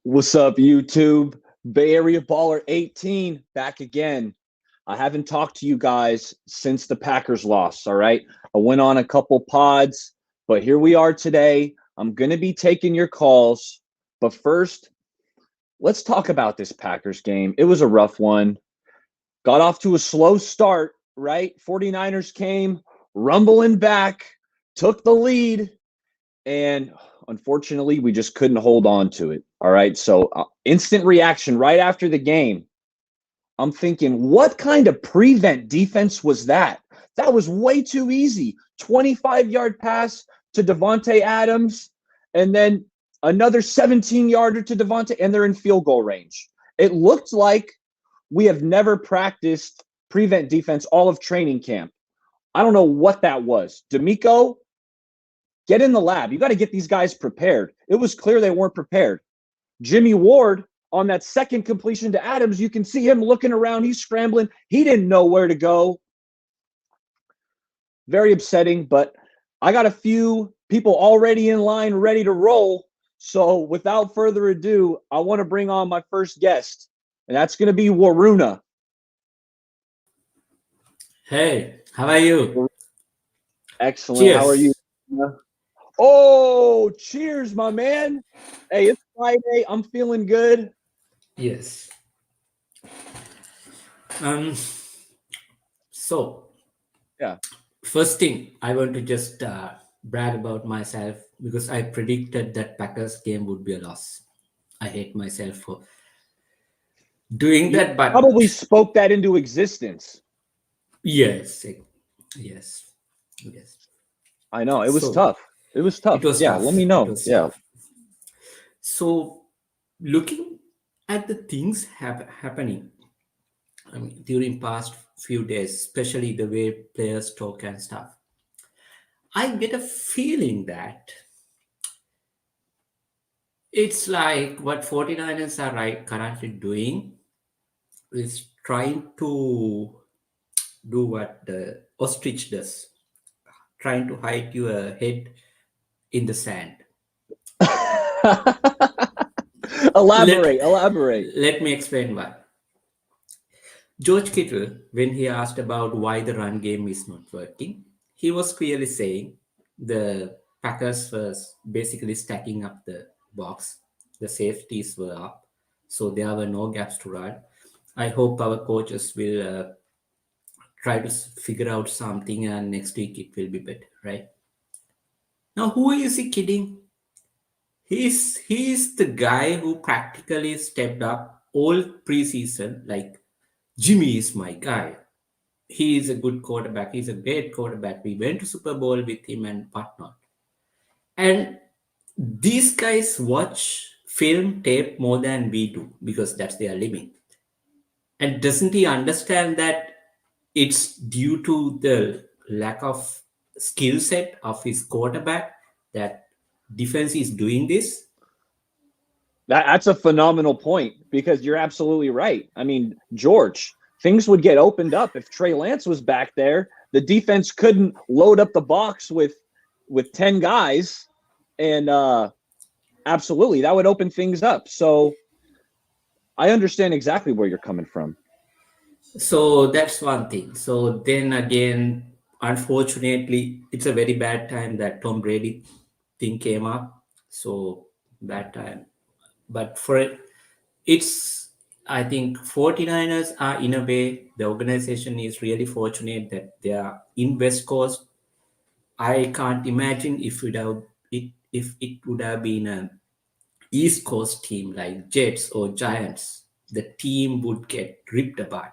What's up, YouTube? Bay Area Baller 18 back again. I haven't talked to you guys since the Packers loss, all right? I went on a couple pods, but here we are today. I'm going to be taking your calls. But first, let's talk about this Packers game. It was a rough one. Got off to a slow start, right? 49ers came rumbling back, took the lead, and unfortunately, we just couldn't hold on to it. All right. So, instant reaction right after the game. I'm thinking, what kind of prevent defense was that? That was way too easy. 25-yard pass to Devontae Adams, and then another 17-yarder to Devontae, and they're in field goal range. It looked like we have never practiced prevent defense all of training camp. I don't know what that was. D'Amico, get in the lab. You got to get these guys prepared. It was clear they weren't prepared. Jimmy Ward, on that second completion to Adams, you can see him looking around. He's scrambling. He didn't know where to go. Very upsetting, but I got a few people already in line ready to roll. So without further ado, I want to bring on my first guest, and that's going to be Waruna. Hey, how are you? Excellent. Cheers. How are you? Oh, cheers, my man. Hey, it's Friday. I'm feeling good. Yes. So, yeah. First thing, I want to just brag about myself because I predicted that Packers game would be a loss. I hate myself for doing that, but probably spoke that into existence. Yes. I know. It was tough. It was tough. Tough. Let me know. Tough. So, looking at the things happening, I mean, during past few days, especially the way players talk and stuff, I get a feeling that it's like what 49ers are currently doing is trying to do what the ostrich does, trying to hide your head in the sand. Elaborate. Let me explain why. George Kittle, when he asked about why the run game is not working, he was clearly saying the Packers was basically stacking up the box. The safeties were up, so there were no gaps to run. I hope our coaches will try to figure out something, and next week it will be better, right? Now, who is he kidding? He's the guy who practically stepped up all preseason. Like, Jimmy is my guy. He is a good quarterback. He's a great quarterback. We went to Super Bowl with him and whatnot. And these guys watch film tape more than we do because that's their living. And doesn't he understand that it's due to the lack of skill set of his quarterback that defense is doing this? That's a phenomenal point because you're absolutely right. I mean, George, things would get opened up if Trey Lance was back there. The defense couldn't load up the box with 10 guys, and absolutely, that would open things up. So I understand exactly where you're coming from. So that's one thing. So then again, unfortunately, it's a very bad time that Tom Brady thing came up. So bad time. But for it, I think 49ers are, in a way, the organization is really fortunate that they are in West Coast. I can't imagine if it would have been an East Coast team like Jets or Giants, the team would get ripped apart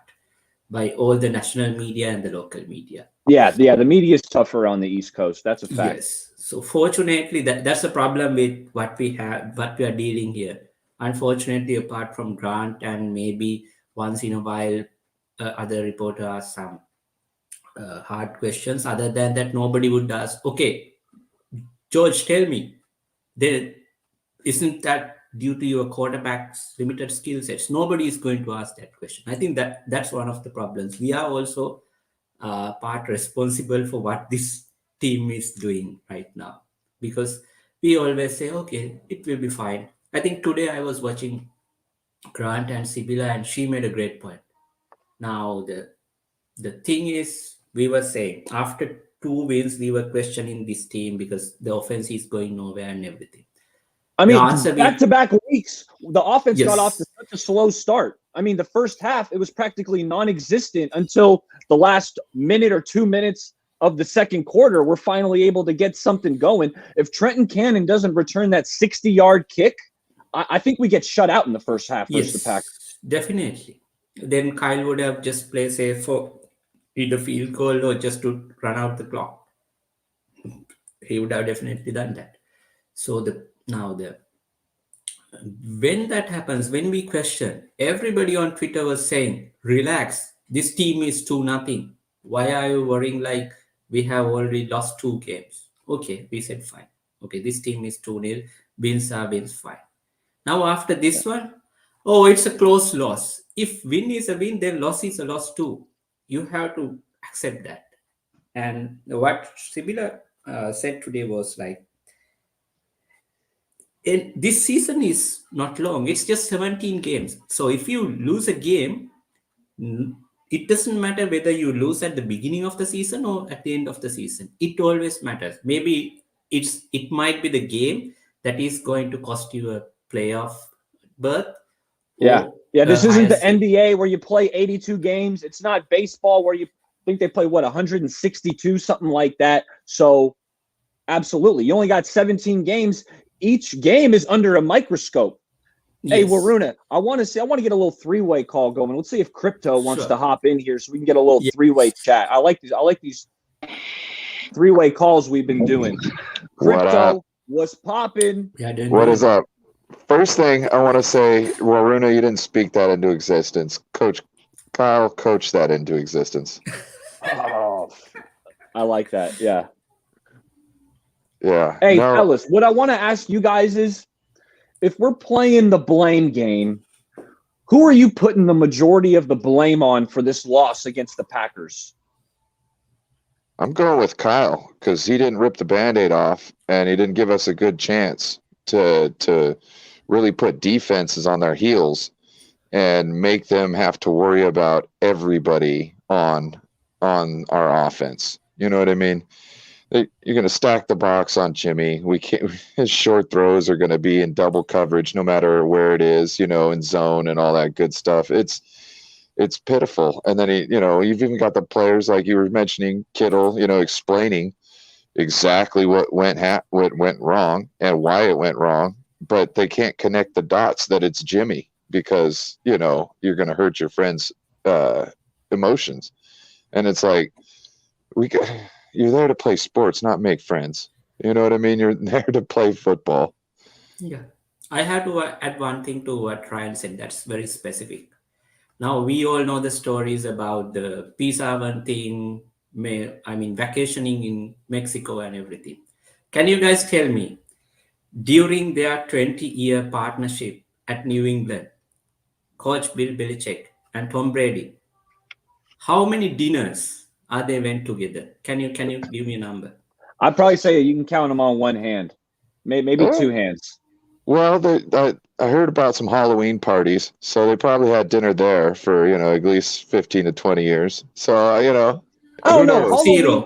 by all the national media and the local media. Yeah, the media is tougher on the East Coast. That's a fact. Yes. So fortunately, that's the problem with what we are dealing here. Unfortunately, apart from Grant and maybe once in a while, other reporter asks some hard questions. Other than that, nobody would ask, okay, George, tell me, isn't that due to your quarterback's limited skill sets? Nobody is going to ask that question. I think that's one of the problems. We are also part responsible for what this team is doing right now, because we always say, okay, it will be fine. I think today I was watching Grant and Sibila, and she made a great point. Now the thing is, we were saying after 2 wins, we were questioning this team because the offense is going nowhere and everything. I The mean, answer back we to back weeks, the offense got off to yes, such a slow start. I mean, the first half, it was practically non existent until the last minute or 2 minutes of the second quarter. We're finally able to get something going. If Trenton Cannon doesn't return that 60-yard kick, I think we get shut out in the first half versus the Packers. yes, definitely. Then Kyle would have just played safe for either field goal or just to run out the clock. He would have definitely done that. So the when that happens, when we question, everybody on Twitter was saying, relax, this team is 2-0. Why are you worrying like we have already lost 2 games? Okay, we said fine. Okay, this team is 2-0. Wins are wins, fine. Now after this one, oh, it's a close loss. If win is a win, then loss is a loss too. You have to accept that. And what Sibila said today was like, this season is not long. It's just 17 games. So if you lose a game, n- it doesn't matter whether you lose at the beginning of the season or at the end of the season. It always matters. Maybe it might be the game that is going to cost you a playoff berth Yeah. or Yeah. a This isn't higher the seed. NBA where you play 82 games. It's not baseball where you think they play, what, 162, something like that. So, absolutely. You only got 17 games. Each game is under a microscope. Hey, Yes, Waruna, I want to get a little three-way call going. Let's see if Crypto wants to sure. hop in here so we can get a little three-way Yes. chat. I like these three-way calls we've been doing. What up? Crypto, what's popping? Yeah, doing What is good. up? First thing I want to say, Waruna, you didn't speak that into existence. Coach Kyle coached that into existence. Oh, I like that. Yeah. Yeah. Hey, No, fellas, what I want to ask you guys is if we're playing the blame game, who are you putting the majority of the blame on for this loss against the Packers? I'm going with Kyle because he didn't rip the Band-Aid off and he didn't give us a good chance to really put defenses on their heels and make them have to worry about everybody on our offense. You know what I mean? You're going to stack the box on Jimmy. We can't. His short throws are going to be in double coverage, no matter where it is. In zone and all that good stuff. It's pitiful. And then you've even got the players like you were mentioning, Kittle. Explaining exactly what went wrong and why it went wrong, but they can't connect the dots that it's Jimmy because you're going to hurt your friend's emotions. And it's like we got you're there to play sports, not make friends. You know what I mean? You're there to play football. Yeah. I had to add one thing to what Ryan said that's very specific. Now we all know the stories about the Pizza Oven thing, vacationing in Mexico and everything. Can you guys tell me, during their 20-year partnership at New England, Coach Bill Belichick and Tom Brady, how many dinners are they went together? Can you give me a number? I'd probably say you can count them on one hand, maybe Eh, two hands. well, I heard about some Halloween parties, so they probably had dinner there for at least 15 to 20 years. So I who don't know. knows? Zero.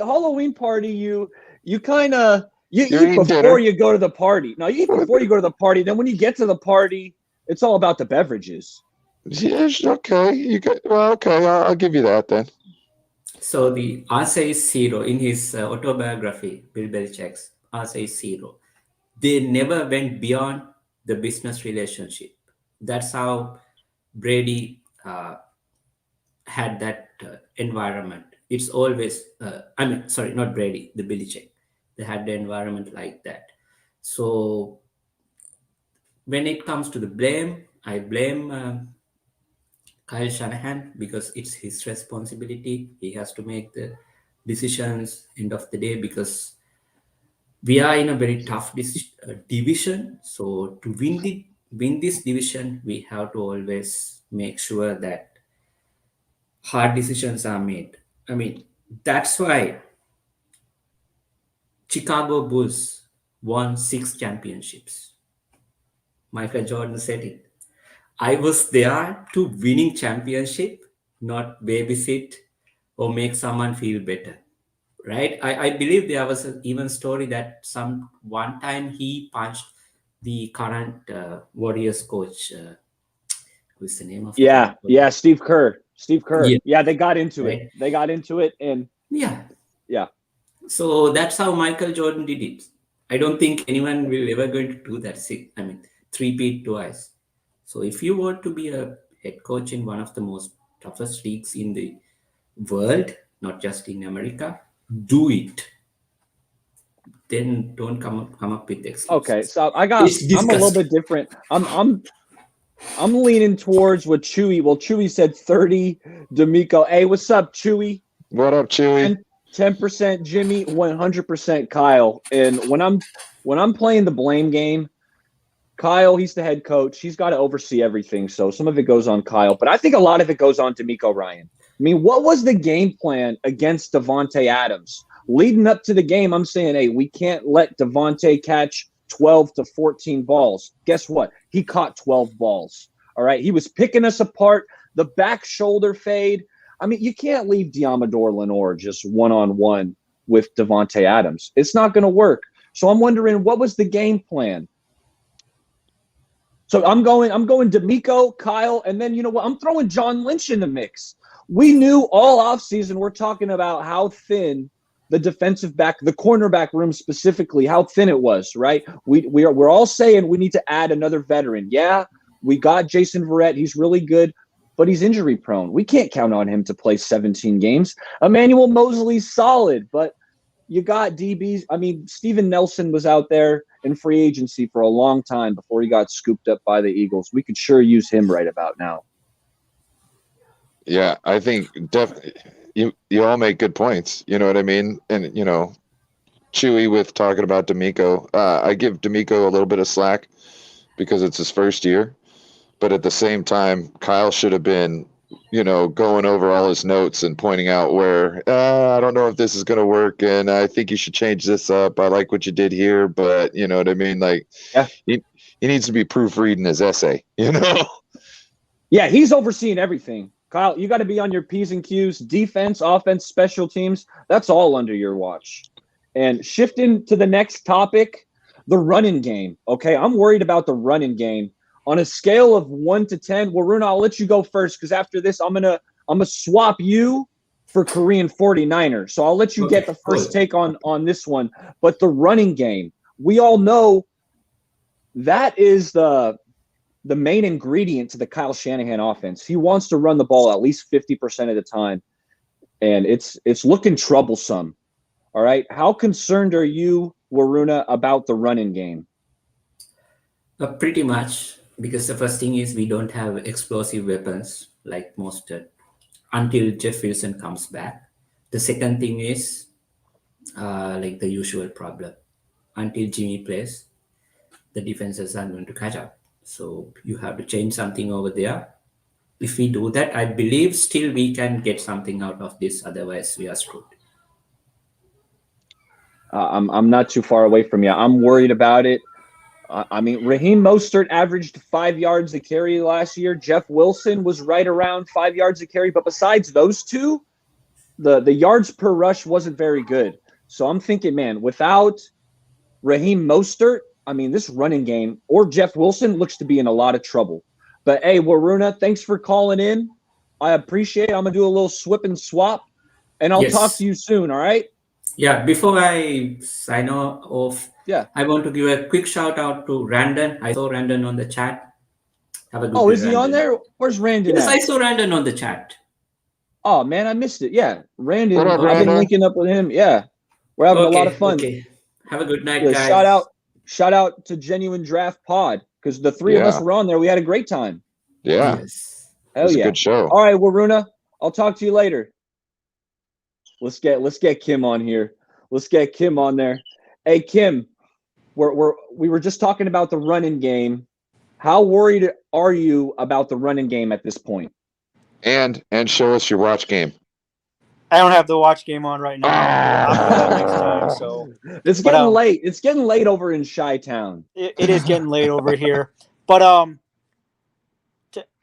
Halloween party, you kind of you You're eat eating before dinner. you go to the party. No, you eat before you go to the party. Then when you get to the party, it's all about the beverages. Yeah, okay. Okay. I'll give you that then. So the answer is zero. In his autobiography, Bill Belichick's answer is zero. They never went beyond the business relationship. That's how Brady had that environment. It's always, sorry, not Brady, the Belichick. They had the environment like that. So when it comes to the blame, I blame Kyle Shanahan because it's his responsibility. He has to make the decisions end of the day because we are in a very tough division. So to win this division, we have to always make sure that hard decisions are made. I mean, that's why Chicago Bulls won 6 championships. Michael Jordan said it. I was there to winning championship, not babysit or make someone feel better. Right? I believe there was an even story that one time he punched the current Warriors coach. Who's the name of the Yeah, current yeah, coach? Steve Kerr. Steve Kerr. Yeah, Yeah, they got into it. right. They got into it, and Yeah. yeah. So that's how Michael Jordan did it. I don't think anyone will ever going to do that. I mean, three-peat twice. So if you want to be a head coach in one of the most toughest leagues in the world, not just in America, do it. Then don't come up with Okay, excuses. so It's I'm a little disgusting. bit different. I'm leaning towards what Chewy. Well, Chewy said 30. D'Amico. Hey, what's up, Chewy? What up, Chewy? 10% Jimmy, 100% Kyle. And when I'm playing the blame game, Kyle, he's the head coach. He's got to oversee everything. So some of it goes on Kyle, but I think a lot of it goes on D'Amico Ryan. I mean, what was the game plan against Devontae Adams? Leading up to the game, I'm saying, hey, we can't let Devontae catch 12 to 14 balls. Guess what? He caught 12 balls. All right. He was picking us apart. The back shoulder fade. I mean, you can't leave Diamador Lenore just one-on-one with Devontae Adams. It's not going to work. So I'm wondering, what was the game plan? So I'm going D'Amico, Kyle, and then you know what? I'm throwing John Lynch in the mix. We knew all offseason we're talking about how thin the defensive back, the cornerback room specifically, how thin it was, right? We're all saying we need to add another veteran. Yeah, we got Jason Verrett. He's really good, but he's injury prone. We can't count on him to play 17 games. Emmanuel Moseley's solid, but you got DBs. I mean, Steven Nelson was out there in free agency for a long time before he got scooped up by the Eagles. We could sure use him right about now. Yeah, I think definitely you all make good points. You know what I mean? And Chewy with talking about D'Amico. I give D'Amico a little bit of slack because it's his first year, but at the same time, Kyle should have been going over all his notes and pointing out where I don't know if this is going to work, and I think you should change this up. I like what you did here, but you know what I mean? Like, yeah, he needs to be proofreading his essay. Yeah, he's overseeing everything. Kyle, you got to be on your P's and Q's, defense, offense, special teams. That's all under your watch. And shifting to the next topic, the running game. Okay, I'm worried about the running game. On a scale of 1 to 10, Waruna, I'll let you go first because after this, I'm gonna swap you for Korean 49er. So I'll let you get the first take on this one. But the running game, we all know that is the main ingredient to the Kyle Shanahan offense. He wants to run the ball at least 50% of the time, and it's looking troublesome. All right, how concerned are you, Waruna, about the running game? Pretty much, because the first thing is we don't have explosive weapons like most until Jeff Wilson comes back. The second thing is like the usual problem. Until Jimmy plays, the defenses are going to catch up. So you have to change something over there. If we do that, I believe still we can get something out of this. Otherwise, we are screwed. I'm not too far away from you. I'm worried about it. I mean, Raheem Mostert averaged 5 yards a carry last year. Jeff Wilson was right around 5 yards a carry. But besides those two, the yards per rush wasn't very good. So I'm thinking, man, without Raheem Mostert, I mean, this running game or Jeff Wilson looks to be in a lot of trouble. But, hey, Waruna, thanks for calling in. I appreciate it. I'm going to do a little swip and swap, and I'll talk to you soon, all right? Yeah, before I sign off, I want to give a quick shout out to Randon. I saw Randon on the chat. Have a good day, is he Randon. on there? Where's Randon? Yes, I saw Randon on the chat. Oh, man, I missed it. Yeah, Randon. What up, I've been linking up with him. Yeah, we're having a lot of fun. Okay. Have a good night, guys. Shout out to Genuine Draft Pod because the three of us were on there. We had a great time. Yeah. Yes. Hell yeah. It was a good show. All right, Waruna, I'll talk to you later. Let's get Kim on here. Let's get Kim on there. Hey, Kim, we were just talking about the running game. How worried are you about the running game at this point? And show us your watch game. I don't have the watch game on right now. I'll do that next time. So it's getting late. It's getting late over in Chi-Town. It is getting late over here. But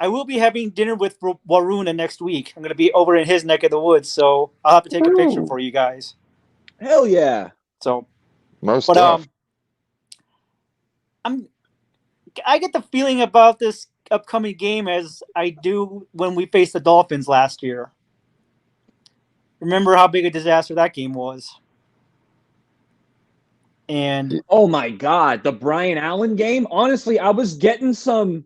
I will be having dinner with Waruna next week. I'm going to be over in his neck of the woods, so I'll have to take a picture Ooh. for you guys. Hell yeah. So, Most but def. I get the feeling about this upcoming game as I do when we faced the Dolphins last year. Remember how big a disaster that game was. And oh my God, the Brian Allen game. Honestly, I was getting some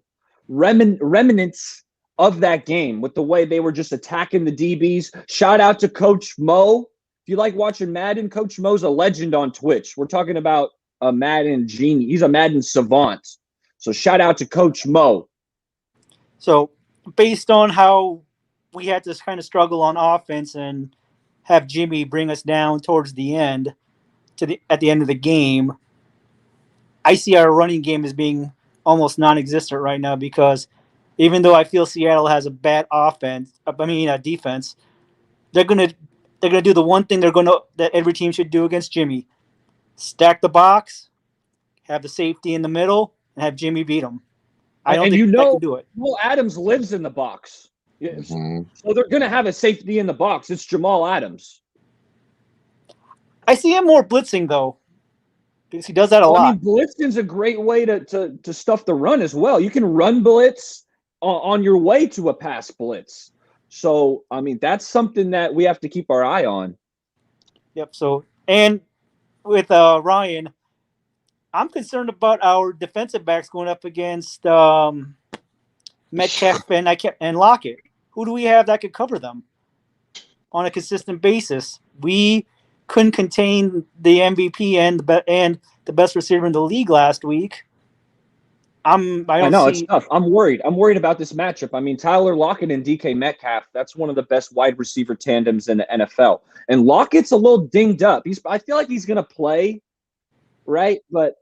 remnants of that game with the way they were just attacking the DBs. Shout out to Coach Mo. If you like watching Madden, Coach Mo's a legend on Twitch. We're talking about a Madden genius. He's a Madden savant. So shout out to Coach Mo. So based on how we had to kind of struggle on offense and have Jimmy bring us down towards the end, at the end of the game, I see our running game as being almost non-existent right now because even though I feel Seattle has a bad defense, they're gonna do the one thing that every team should do against Jimmy: stack the box, have the safety in the middle, and have Jimmy beat them. I don't think that can do it. Well, Adams lives in the box. Mm-hmm. So they're going to have a safety in the box. It's Jamal Adams. I see him more blitzing, though, because he does that a lot. I mean, blitzing's a great way to stuff the run as well. You can run blitz on your way to a pass blitz. So, I mean, that's something that we have to keep our eye on. Yep. So, and with Ryan, I'm concerned about our defensive backs going up against Metcalf and Lockett. Who do we have that could cover them on a consistent basis? We couldn't contain the MVP and the best receiver in the league last week. I know it's tough. I'm worried. I'm worried about this matchup. I mean, Tyler Lockett and DK Metcalf, that's one of the best wide receiver tandems in the NFL. And Lockett's a little dinged up. I feel like he's going to play, right? But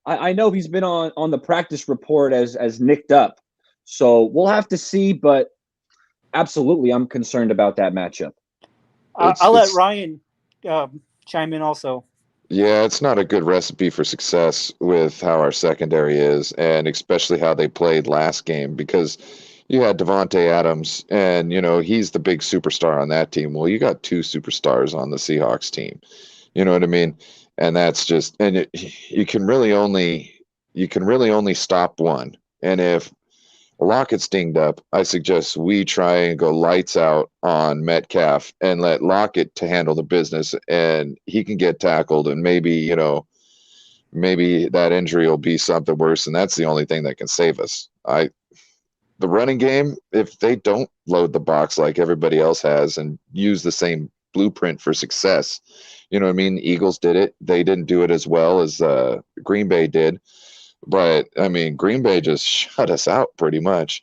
I know he's been on the practice report as nicked up. So we'll have to see, but absolutely, I'm concerned about that matchup. I'll let Ryan chime in also. Yeah, it's not a good recipe for success with how our secondary is, and especially how they played last game, because you had Devontae Adams, and he's the big superstar on that team. Well, you got two superstars on the Seahawks team. You know what I mean? And that's just, and you can really only stop one. And if Lockett's dinged up, I suggest we try and go lights out on Metcalf and let Lockett to handle the business, and he can get tackled, and maybe that injury will be something worse, and that's the only thing that can save us. The running game, if they don't load the box like everybody else has and use the same blueprint for success, you know what I mean? Eagles did it. They didn't do it as well as Green Bay did. But, I mean, Green Bay just shut us out pretty much.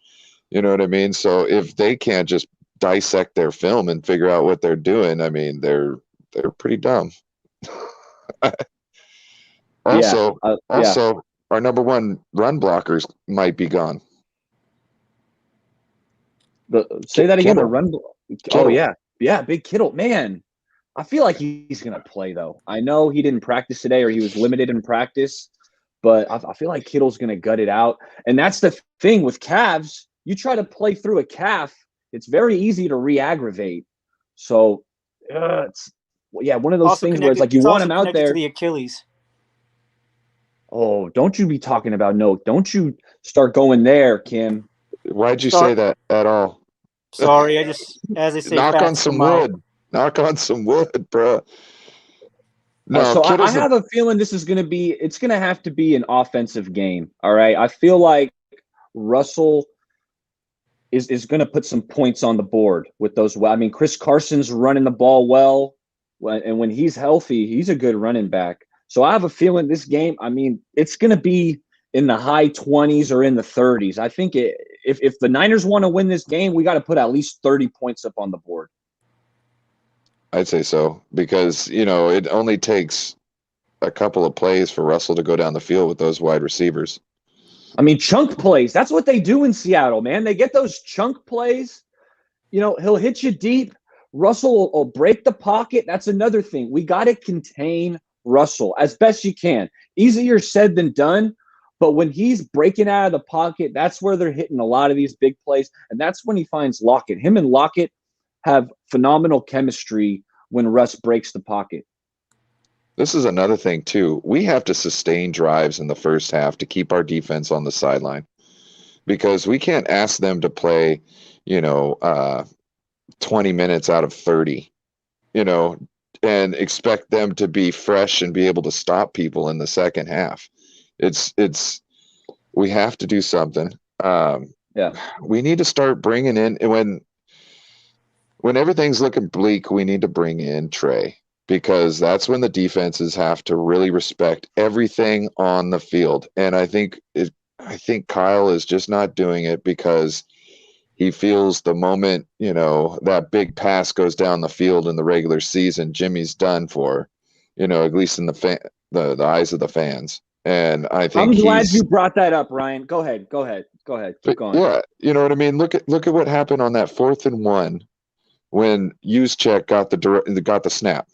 You know what I mean? So if they can't just dissect their film and figure out what they're doing, I mean, they're pretty dumb. Also, our number one run blockers might be gone. Say that again. Kittle. The run. Kittle. Oh, yeah. Yeah, big Kittle. Man, I feel like he's going to play, though. I know he didn't practice today, or he was limited in practice. But I feel like Kittle's going to gut it out. And that's the thing with calves. You try to play through a calf, it's very easy to re-aggravate. So, it's one of those things where it's like you want him out there. To the Achilles. Oh, don't you be talking about don't you start going there, Kim. Why'd you say that at all? Sorry, I just, as I say, knock on some wood. Knock on some wood, bro. No, so I have a feeling it's going to have to be an offensive game. All right. I feel like Russell is going to put some points on the board with those. I mean, Chris Carson's running the ball well. And when he's healthy, he's a good running back. So I have a feeling this game, I mean, it's going to be in the high 20s or in the 30s. I think if the Niners want to win this game, we got to put at least 30 points up on the board. I'd say so, because, it only takes a couple of plays for Russell to go down the field with those wide receivers. I mean, chunk plays. That's what they do in Seattle, man. They get those chunk plays. He'll hit you deep. Russell will break the pocket. That's another thing. We got to contain Russell as best you can. Easier said than done, But when he's breaking out of the pocket, that's where they're hitting a lot of these big plays. And that's when he finds Lockett. Him and Lockett have phenomenal chemistry when Russ breaks the pocket. This is another thing, too. We have to sustain drives in the first half to keep our defense on the sideline, because we can't ask them to play, 20 minutes out of 30, and expect them to be fresh and be able to stop people in the second half. We have to do something. We need to start bringing in, when everything's looking bleak, we need to bring in Trey, because that's when the defenses have to really respect everything on the field. And I think Kyle is just not doing it because he feels the moment, that big pass goes down the field in the regular season, Jimmy's done for, at least in the eyes of the fans. And I think I'm glad you brought that up, Ryan. Go ahead. Keep going. Yeah, you know what I mean? Look at what happened on that 4th and 1 when Juszczyk got the snap.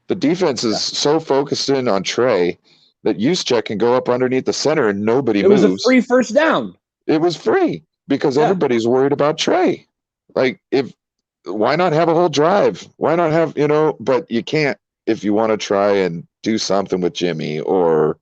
The defense is so focused in on Trey that Juszczyk can go up underneath the center and nobody moves. It was a free first down. It was free because everybody's worried about Trey. Like, why not have a whole drive? Why not have, but you can't if you want to try and do something with Jimmy, or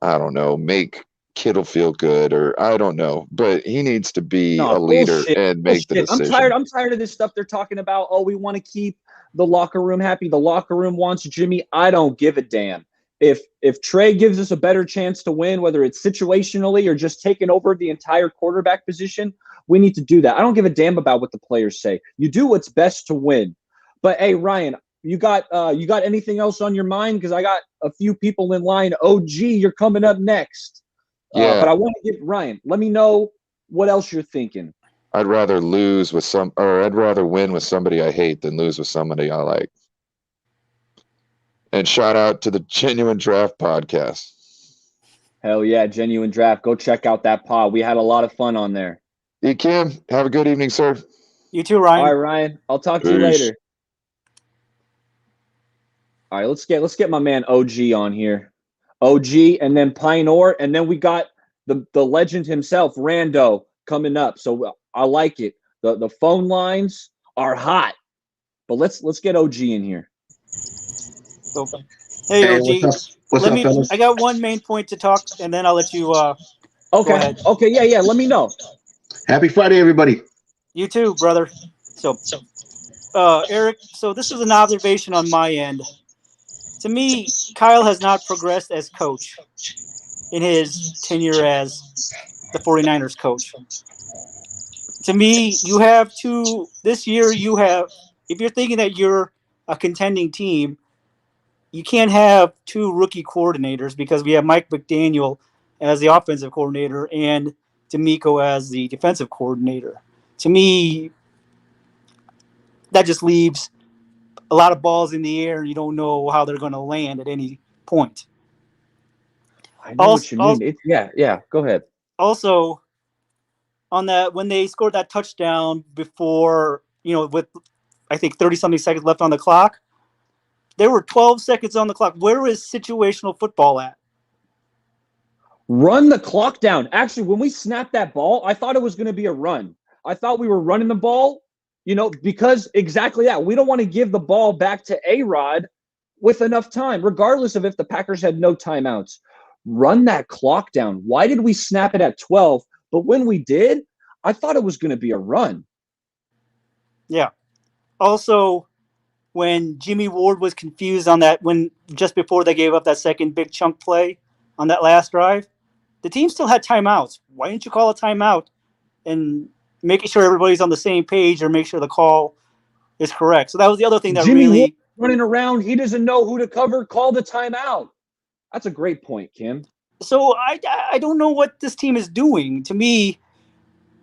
I don't know, make Kittle feel good, or I don't know, but he needs to be a leader and make the decision. I'm tired of this stuff they're talking about. Oh, we want to keep the locker room happy. The locker room wants Jimmy. I don't give a damn. If Trey gives us a better chance to win, whether it's situationally or just taking over the entire quarterback position, we need to do that. I don't give a damn about what the players say. You do what's best to win. But hey, Ryan, you got anything else on your mind? Because I got a few people in line. OG, you're coming up next. Yeah. But I want to get Ryan. Let me know what else you're thinking. I'd rather win with somebody I hate than lose with somebody I like. And shout out to the Genuine Draft podcast. Hell yeah, Genuine Draft. Go check out that pod. We had a lot of fun on there. Kim, have a good evening, sir. You too, Ryan. All right, Ryan. I'll talk to you later. All right, let's get my man OG on here. OG, and then Pioneer, and then we got the legend himself, Rando, coming up. So I like it. The phone lines are hot. But let's get OG in here. Hey, OG. What's up, fellas? I got one main point to talk, and then I'll let you Okay. Go ahead. Okay, yeah. Let me know. Happy Friday, everybody. You too, brother. So, Eric, so this is an observation on my end. To me, Kyle has not progressed as coach in his tenure as the 49ers coach. To me, this year, if you're thinking that you're a contending team, you can't have two rookie coordinators, because we have Mike McDaniel as the offensive coordinator and D'Amico as the defensive coordinator. To me, that just leaves a lot of balls in the air, and you don't know how they're going to land at any point. I know what you mean. Yeah. Go ahead. Also, on that, when they scored that touchdown before, with I think 30-something seconds left on the clock, there were 12 seconds on the clock. Where is situational football at? Run the clock down. Actually, when we snapped that ball, I thought it was going to be a run. I thought we were running the ball, because exactly that. We don't want to give the ball back to A-Rod with enough time, regardless of if the Packers had no timeouts. Run that clock down. Why did we snap it at 12? But when we did, I thought it was going to be a run. Yeah. Also, when Jimmy Ward was confused on that, just before they gave up that second big chunk play on that last drive, the team still had timeouts. Why didn't you call a timeout and making sure everybody's on the same page, or make sure the call is correct? So that was the other thing that Jimmy really Ward running around. He doesn't know who to cover. Call the timeout. That's a great point, Kim. So I don't know what this team is doing. To me,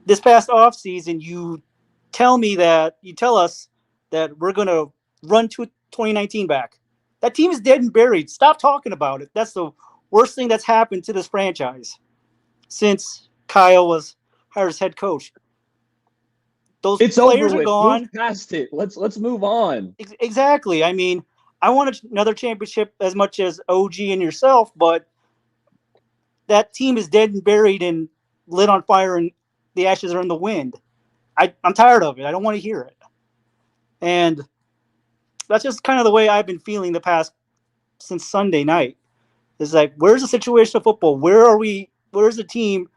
this past offseason, you tell us that we're going to run to 2019 back. That team is dead and buried. Stop talking about it. That's the worst thing that's happened to this franchise since Kyle was hired as head coach. Those players are gone. Move past it. Let's move on. Exactly. I mean, I want another championship as much as OG and yourself, but that team is dead and buried and lit on fire, and the ashes are in the wind. I'm tired of it. I don't want to hear it. And that's just kind of the way I've been feeling since Sunday night. It's like, where's the situational football? Where's the team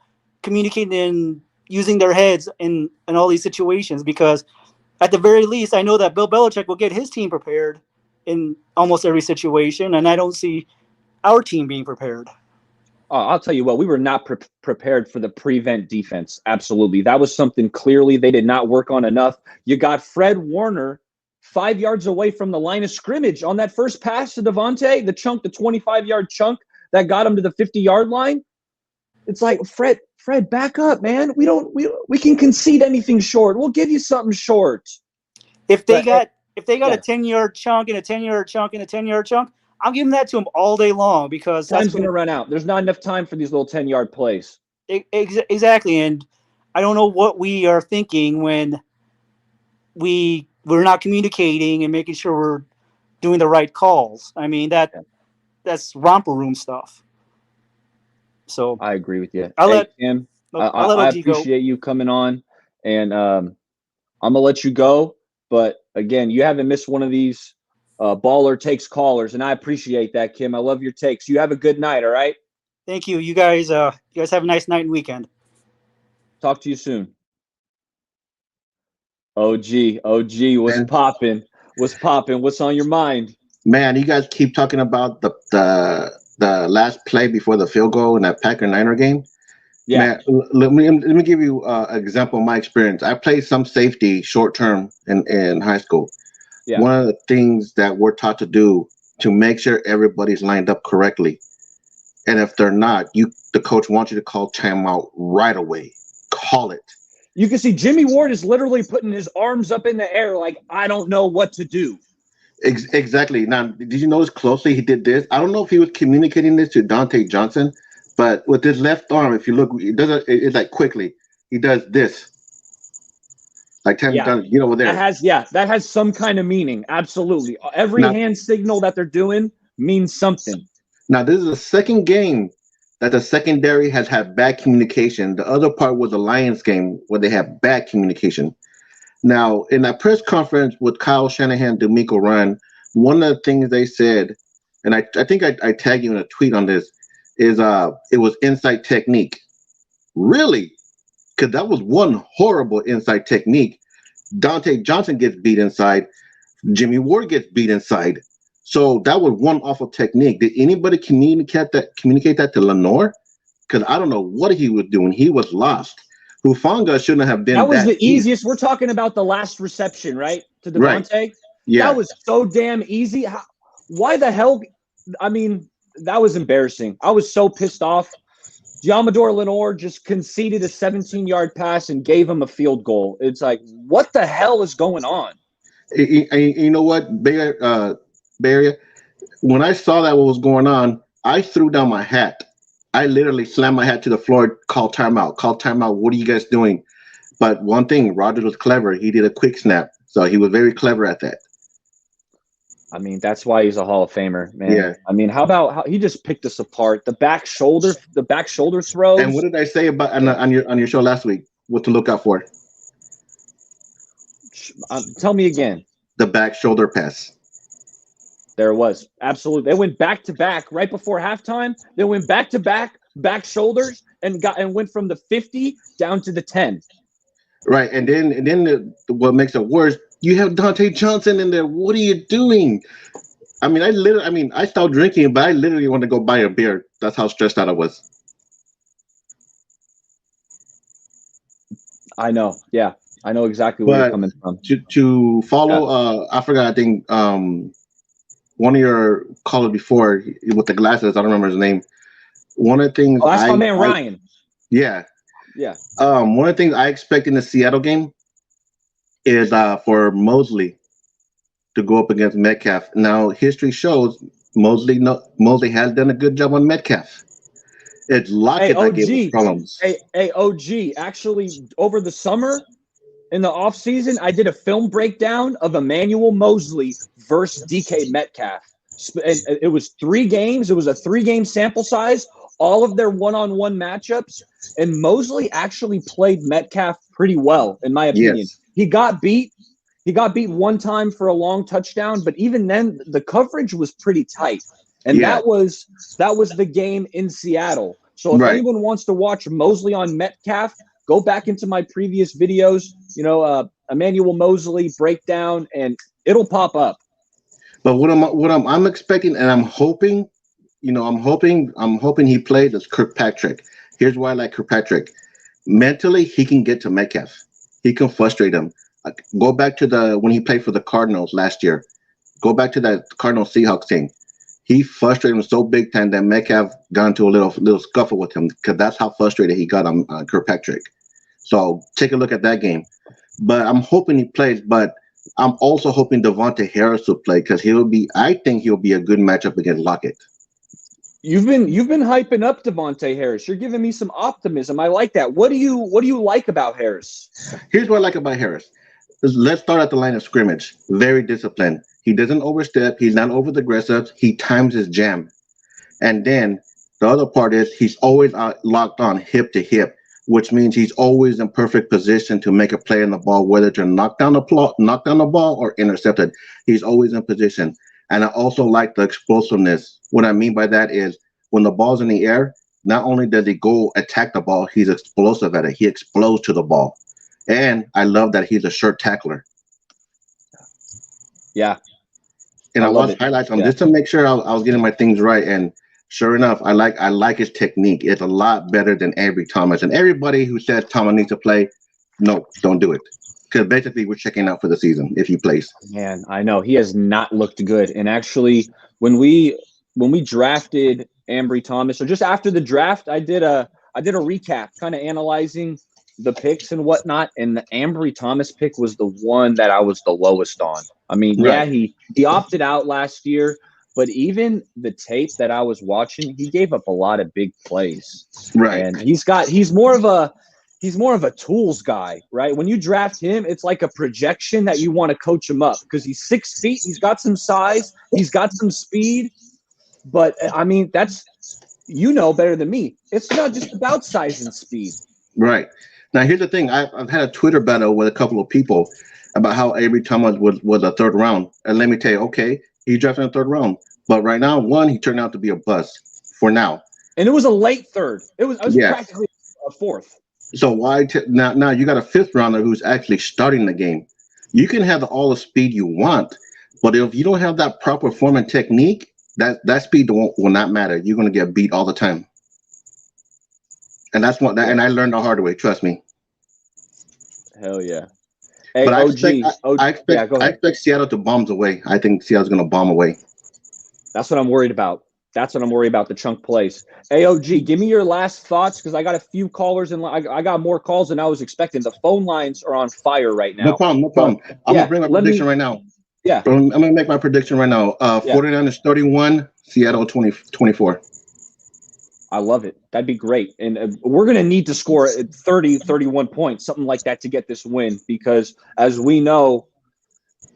communicating and using their heads in all these situations? Because at the very least, I know that Bill Belichick will get his team prepared in almost every situation, and I don't see our team being prepared. I'll tell you what, we were not prepared for the prevent defense. Absolutely. That was something clearly they did not work on enough. You got Fred Warner 5 yards away from the line of scrimmage on that first pass to Devontae, the 25-yard chunk that got him to the 50-yard line. It's like, Fred, back up, man. We can concede anything short. We'll give you something short. If they got a 10-yard chunk and a 10-yard chunk and a 10-yard chunk, I'm giving that to them all day long, because time's going to run out. There's not enough time for these little 10-yard plays. Exactly. And I don't know what we are thinking when we're not communicating and making sure we're doing the right calls. I mean, that's romper room stuff. So I agree with you. Tim, I appreciate you coming on, and I'm going to let you go. But again, you haven't missed one of these baller takes callers, and I appreciate that, Kim. I love your takes. You have a good night. All right. Thank you. You guys have a nice night and weekend. Talk to you soon. OG, what's popping? What's on your mind? Man, you guys keep talking about the last play before the field goal in that Packer-Niner game. Yeah. Man, let me give you an example of my experience. I played some safety short term in high school. Yeah. One of the things that we're taught to do to make sure everybody's lined up correctly, and if they're not, the coach wants you to call timeout right away. Call it. You can see Jimmy Ward is literally putting his arms up in the air like, I don't know what to do. Exactly. Now, did you notice closely he did this? I don't know if he was communicating this to Dante Johnson, but with his left arm, if you look, it's like quickly. He does this. Like, get over there. That has some kind of meaning. Absolutely. Every hand signal that they're doing means something. Now, this is the second game that the secondary has had bad communication. The other part was the Lions game where they had bad communication. Now, in that press conference with Kyle Shanahan, D'Amico Ryan, one of the things they said, and I think I tagged you in a tweet on this, is it was inside technique. Really? Because that was one horrible inside technique. Dante Johnson gets beat inside. Jimmy Ward gets beat inside. So that was one awful technique. Did anybody communicate that to Lenore? Because I don't know what he was doing. He was lost. Hufanga shouldn't have been. That was the easiest. We're talking about the last reception, right? To Devontae? Right. Yeah. That was so damn easy. Why the hell? I mean, that was embarrassing. I was so pissed off. Giamador Lenore just conceded a 17-yard pass and gave him a field goal. It's like, what the hell is going on? You know what, Bay Area? When I saw that what was going on, I threw down my hat. I literally slammed my hat to the floor, call timeout. What are you guys doing? But one thing, Rodgers was clever. He did a quick snap. So he was very clever at that. I mean, that's why he's a Hall of Famer, man. Yeah. I mean, how he just picked us apart? The back shoulder throws. And what did I say about on your show last week? What to look out for? Tell me again. The back shoulder pass. There it was. Absolutely. They went back to back right before halftime. They went back to back shoulders and went from the 50 down to the 10. Right. And then what makes it worse, you have Dante Johnson in there. What are you doing? I mean, I stopped drinking, but I literally want to go buy a beer. That's how stressed out I was. I know. Yeah. I know exactly where you're coming from. To follow, I forgot, I think one of your callers before with the glasses, I don't remember his name. One of the things that's my man Ryan. Yeah. Yeah. One of the things I expect in the Seattle game is for Moseley to go up against Metcalf. Now, history shows Moseley has done a good job on Metcalf. It's Lockett that gave us problems. Hey, OG, actually, over the summer, in the offseason, I did a film breakdown of Emmanuel Moseley versus DK Metcalf. And it was 3 games. It was a 3-game sample size. all of their one-on-one matchups, and Moseley actually played Metcalf pretty well, in my opinion. Yes. He got beat. He got beat one time for a long touchdown, but even then, the coverage was pretty tight. And that was the game in Seattle. So if anyone wants to watch Moseley on Metcalf, go back into my previous videos, Emmanuel Moseley breakdown, and it'll pop up. But what I'm expecting, and I'm hoping he played as Kirkpatrick. Here's why I like Kirkpatrick. Mentally, he can get to Metcalf. He can frustrate him. Go back to when he played for the Cardinals last year. Go back to that Cardinals Seahawks thing. He frustrated him so big time that Metcalf got into a little scuffle with him, because that's how frustrated he got on Kirkpatrick. So take a look at that game. But I'm hoping he plays, but I'm also hoping Davante Harris will play, because I think he'll be a good matchup against Lockett. You've been hyping up Davante Harris. You're giving me some optimism. I like that. What do you like about Harris? Here's what I like about Harris. Let's start at the line of scrimmage. Very disciplined. He doesn't overstep. He's not over the aggressive. He times his jam. And then the other part is he's always locked on hip to hip, which means he's always in perfect position to make a play on the ball, whether to knock down the ball or intercept it. He's always in position. And I also like the explosiveness. What I mean by that is when the ball's in the air, not only does he go attack the ball, he's explosive at it. He explodes to the ball. And I love that he's a sure tackler. Yeah. And I watched highlights on just to make sure I was getting my things right. And sure enough, I like his technique. It's a lot better than Ambry Thomas. And everybody who says Thomas needs to play, no, don't do it. Because basically we're checking out for the season if he plays. Man, I know he has not looked good. And actually, when we drafted Ambry Thomas, or just after the draft, I did a recap, kind of analyzing the picks and whatnot. And the Ambry Thomas pick was the one that I was the lowest on. I mean, he opted out last year, but even the tape that I was watching, he gave up a lot of big plays. Right. And he's more of a tools guy, right? When you draft him, it's like a projection that you want to coach him up, because he's 6 feet, he's got some size, he's got some speed. But I mean, that's, better than me. It's not just about size and speed. Right. Now, here's the thing. I've had a Twitter battle with a couple of people about how Ambry Thomas was a third round. And let me tell you, okay, he drafted in the third round. But right now, he turned out to be a bust for now. And it was a late third. It was practically a fourth. So why now you got a fifth rounder who's actually starting the game. You can have all the speed you want, but if you don't have that proper form and technique, that speed will not matter. You're going to get beat all the time. And that's and I learned the hard way. Trust me. Hell yeah. Hey, but I expect Seattle to bomb away. I think Seattle's going to bomb away. That's what I'm worried about. The chunk plays. AOG, give me your last thoughts, because I got a few callers and I got more calls than I was expecting. The phone lines are on fire right now. No problem. I'm going to bring my prediction right now. Yeah. I'm going to make my prediction right now. 49ers 31, Seattle 24. I love it. That'd be great. And we're going to need to score 30, 31 points, something like that, to get this win, because as we know,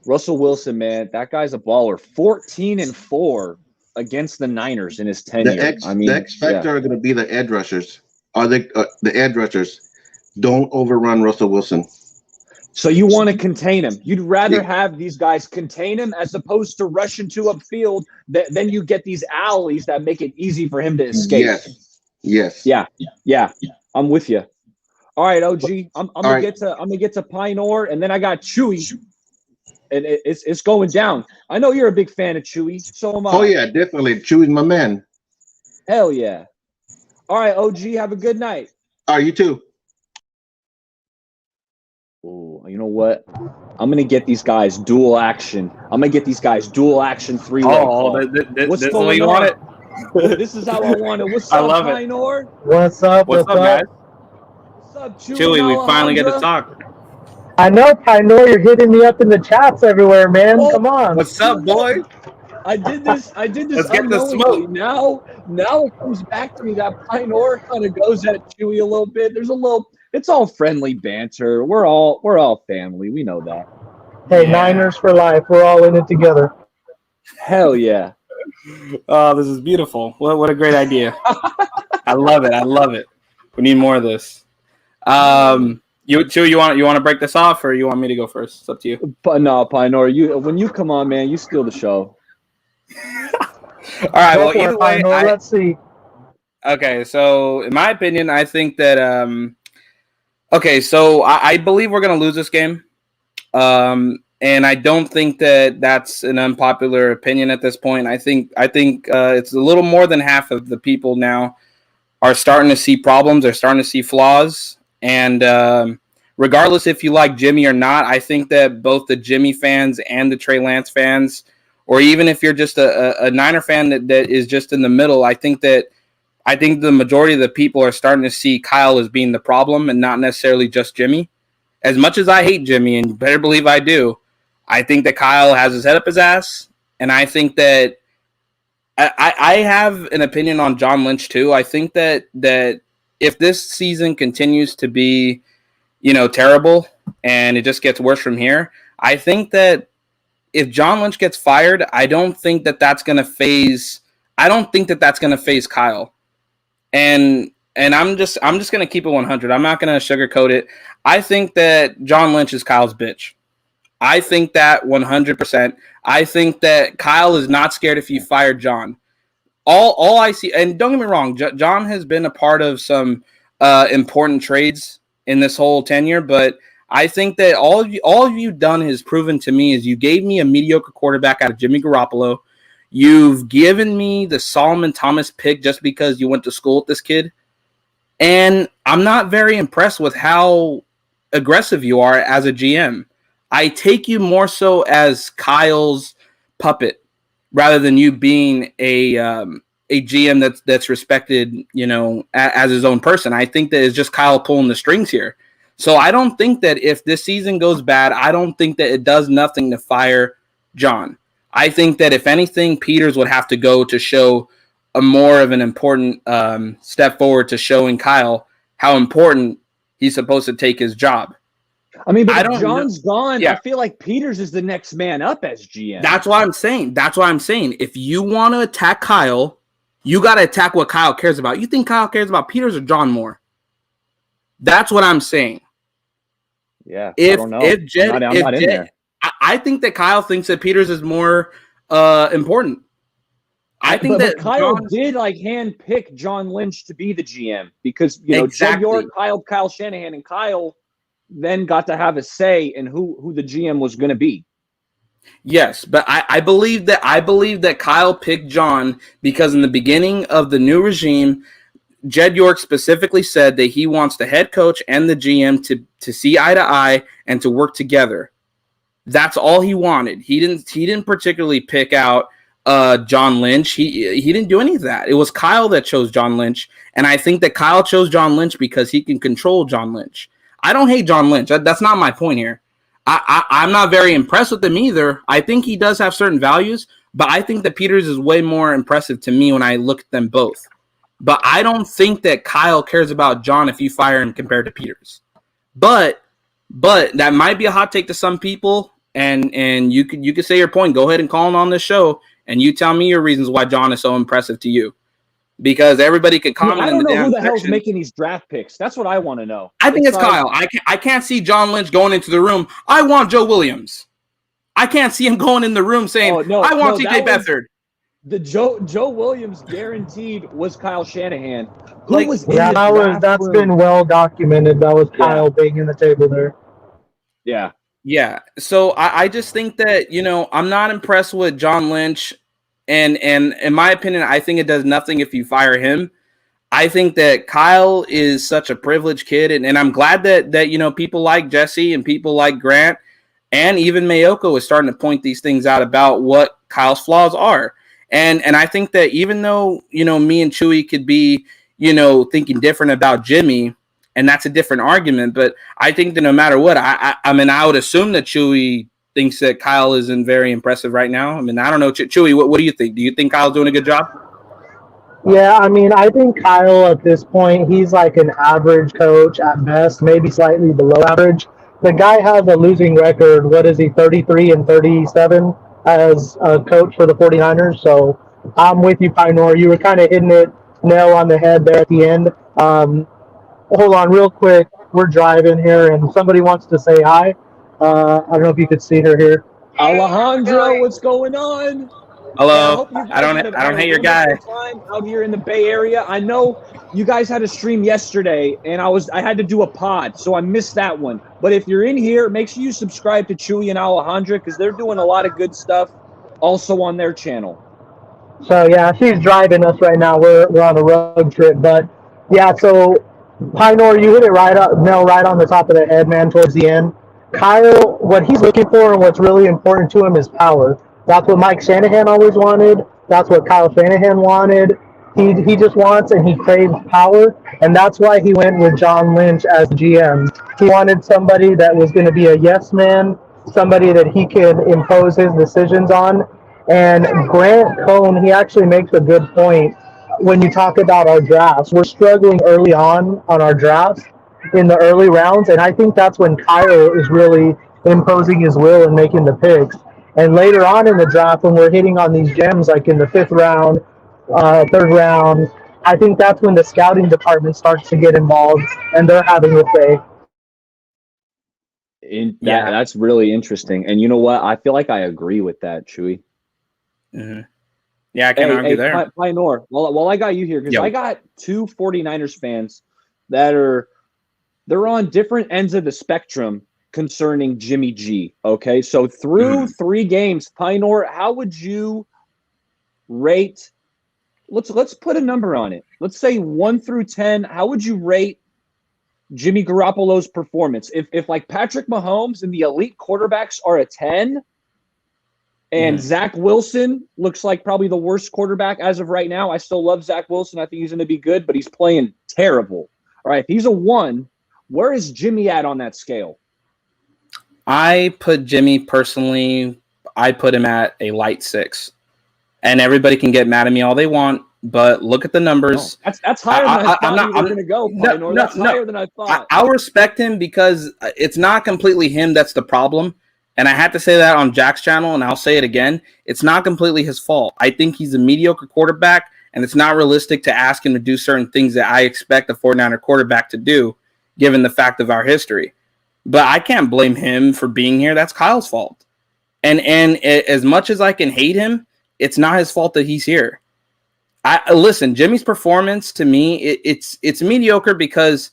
Russell Wilson, man, that guy's a baller. 14-4 against the Niners in his tenure. The X factor are going to be the edge rushers. The edge rushers? Don't overrun Russell Wilson. So you want to contain him. You'd rather have these guys contain him as opposed to rush into upfield. Then you get these alleys that make it easy for him to escape. Yes. Yeah. I'm with you. All right, OG. I'm gonna get to Pine Or, and then I got Chewy. And it's going down. I know you're a big fan of Chewy. So am I. Oh yeah, definitely. Chewy's my man. Hell yeah. All right, OG. Have a good night. All right, you too. Oh, you know what? I'm gonna get these guys dual action. 3-way. Oh, that's the way you want it. This is how I want it. What's up, Pine Or? What's up? What's up, guys? What's up, Chewy? We finally get to talk. I know, Pino, you're hitting me up in the chats everywhere, man. Come on. What's up, boy? I did this. Let's get the smoke. Now it comes back to me that Pine Or kind of goes at Chewy a little bit. It's all friendly banter. We're all family. We know that. Hey, Niners for life. We're all in it together. Hell yeah. Oh, this is beautiful. What a great idea. I love it. I love it. We need more of this. You want to break this off, or you want me to go first? It's up to you. But no, Pinor, when you come on, man, you steal the show. All right. Go Well, for either it, way, Pinor. Let's see. okay. So, in my opinion, I think that okay. So, I believe we're gonna lose this game. And I don't think that that's an unpopular opinion at this point. I think it's a little more than half of the people now are starting to see problems. They're starting to see flaws. And regardless if you like Jimmy or not, I think that both the Jimmy fans and the Trey Lance fans, or even if you're just a Niner fan that is just in the middle, I think the majority of the people are starting to see Kyle as being the problem and not necessarily just Jimmy. As much as I hate Jimmy, and you better believe I do, I think that Kyle has his head up his ass, and I think that I have an opinion on John Lynch too. I think that if this season continues to be, terrible, and it just gets worse from here, I think that if John Lynch gets fired, I don't think that that's going to phase. I don't think that that's going to phase Kyle, and I'm just going to keep it 100. I'm not going to sugarcoat it. I think that John Lynch is Kyle's bitch. I think that 100%. I think that Kyle is not scared if you fire John. All I see, and don't get me wrong, John has been a part of some important trades in this whole tenure, but I think that all you've done has proven to me is you gave me a mediocre quarterback out of Jimmy Garoppolo. You've given me the Solomon Thomas pick just because you went to school with this kid. And I'm not very impressed with how aggressive you are as a GM. I take you more so as Kyle's puppet rather than you being a GM that's respected, as his own person. I think that it's just Kyle pulling the strings here. So I don't think that if this season goes bad, I don't think that it does nothing to fire John. I think that if anything, Peters would have to go to show a more of an important step forward to showing Kyle how important he's supposed to take his job. I mean, but if John's gone, yeah. I feel like Peters is the next man up as GM. That's what I'm saying. If you want to attack Kyle, you got to attack what Kyle cares about. You think Kyle cares about Peters or John more? That's what I'm saying. Yeah, I don't know. I'm not in there. I think that Kyle thinks that Peters is more important. I think that Kyle did hand pick John Lynch to be the GM because exactly. Jed York hired Kyle Shanahan, and Kyle then got to have a say in who the GM was going to be. Yes, but I believe that Kyle picked John because in the beginning of the new regime, Jed York specifically said that he wants the head coach and the GM to see eye to eye and to work together. That's all he wanted. He didn't particularly pick out John Lynch. He didn't do any of that. It was Kyle that chose John Lynch, and I think that Kyle chose John Lynch because he can control John Lynch. I don't hate John Lynch. That's not my point here. I'm not very impressed with him either. I think he does have certain values, but I think that Peters is way more impressive to me when I look at them both. But I don't think that Kyle cares about John if you fire him compared to Peters. But that might be a hot take to some people, and you could say your point. Go ahead and call him on this show, and you tell me your reasons why John is so impressive to you. Because everybody could comment. I don't know who the section. hell's making these draft picks. That's what I want to know. I think it's Kyle. I can't see John Lynch going into the room. I want Joe Williams. I can't see him going in the room saying, I want TJ Beathard. The Joe Williams guaranteed was Kyle Shanahan. That's been well documented. That was Kyle banging the table there. Yeah. Yeah. So I just think that, I'm not impressed with John Lynch. And in my opinion, I think it does nothing if you fire him. I think that Kyle is such a privileged kid, and I'm glad that people like Jesse and people like Grant and even Mayoko is starting to point these things out about what Kyle's flaws are. And I think that even though, me and Chewy could be, thinking different about Jimmy, and that's a different argument, but I think that no matter what, I would assume that Chewy thinks that Kyle isn't very impressive right now. I mean, I don't know. Chewy, what do you think? Do you think Kyle's doing a good job? Yeah, I think Kyle at this point, he's like an average coach at best, maybe slightly below average. The guy has a losing record. What is he, 33-37 as a coach for the 49ers? So I'm with you, Pinor. You were kind of hitting it nail on the head there at the end. Hold on real quick. We're driving here, and somebody wants to say hi. I don't know if you could see her here. Alejandro, what's going on? Hello. Hey, I hope you guys had I don't a hate your guy. wonderful time out here in the Bay Area. I know you guys had a stream yesterday, and I had to do a pod, so I missed that one. But if you're in here, make sure you subscribe to Chewy and Alejandra because they're doing a lot of good stuff also on their channel. So yeah, she's driving us right now. We're on a road trip, but yeah. So Pinor, you hit it nail right on the top of the head, man. Towards the end, Kyle, what he's looking for and what's really important to him is power. That's what Mike Shanahan always wanted. That's what Kyle Shanahan wanted. He just wants and he craves power, and that's why he went with John Lynch as GM. He wanted somebody that was going to be a yes man, somebody that he could impose his decisions on. And Grant Cohn, he actually makes a good point when you talk about our drafts. We're struggling early on our drafts in the early rounds, and I think that's when Kyle is really imposing his will and making the picks. And later on in the draft, when we're hitting on these gems, like in the 5th round, 3rd round, I think that's when the scouting department starts to get involved, and they're having a say. That's really interesting. And you know what? I feel like I agree with that, Chewy. Mm-hmm. Yeah, I can't argue there. Pinor, while I got you here, because I got 2 49ers fans they're on different ends of the spectrum concerning Jimmy G. Okay, so through 3 games, Pinor, how would you rate? Let's put a number on it. Let's say 1 through 10. How would you rate Jimmy Garoppolo's performance? If like Patrick Mahomes and the elite quarterbacks are a 10. And Zach Wilson looks like probably the worst quarterback as of right now. I still love Zach Wilson. I think he's going to be good, but he's playing terrible. All right, if he's a 1, where is Jimmy at on that scale? I put Jimmy personally, I put him at a light 6. And everybody can get mad at me all they want, but look at the numbers. No, that's higher than I thought you were going to go, Pinor. That's higher than I thought. I'll respect him because it's not completely him that's the problem. And I had to say that on Jack's channel, and I'll say it again. It's not completely his fault. I think he's a mediocre quarterback, and it's not realistic to ask him to do certain things that I expect a 49er quarterback to do, given the fact of our history. But I can't blame him for being here. That's Kyle's fault. And as much as I can hate him, it's not his fault that he's here. Listen, Jimmy's performance to me, it's mediocre because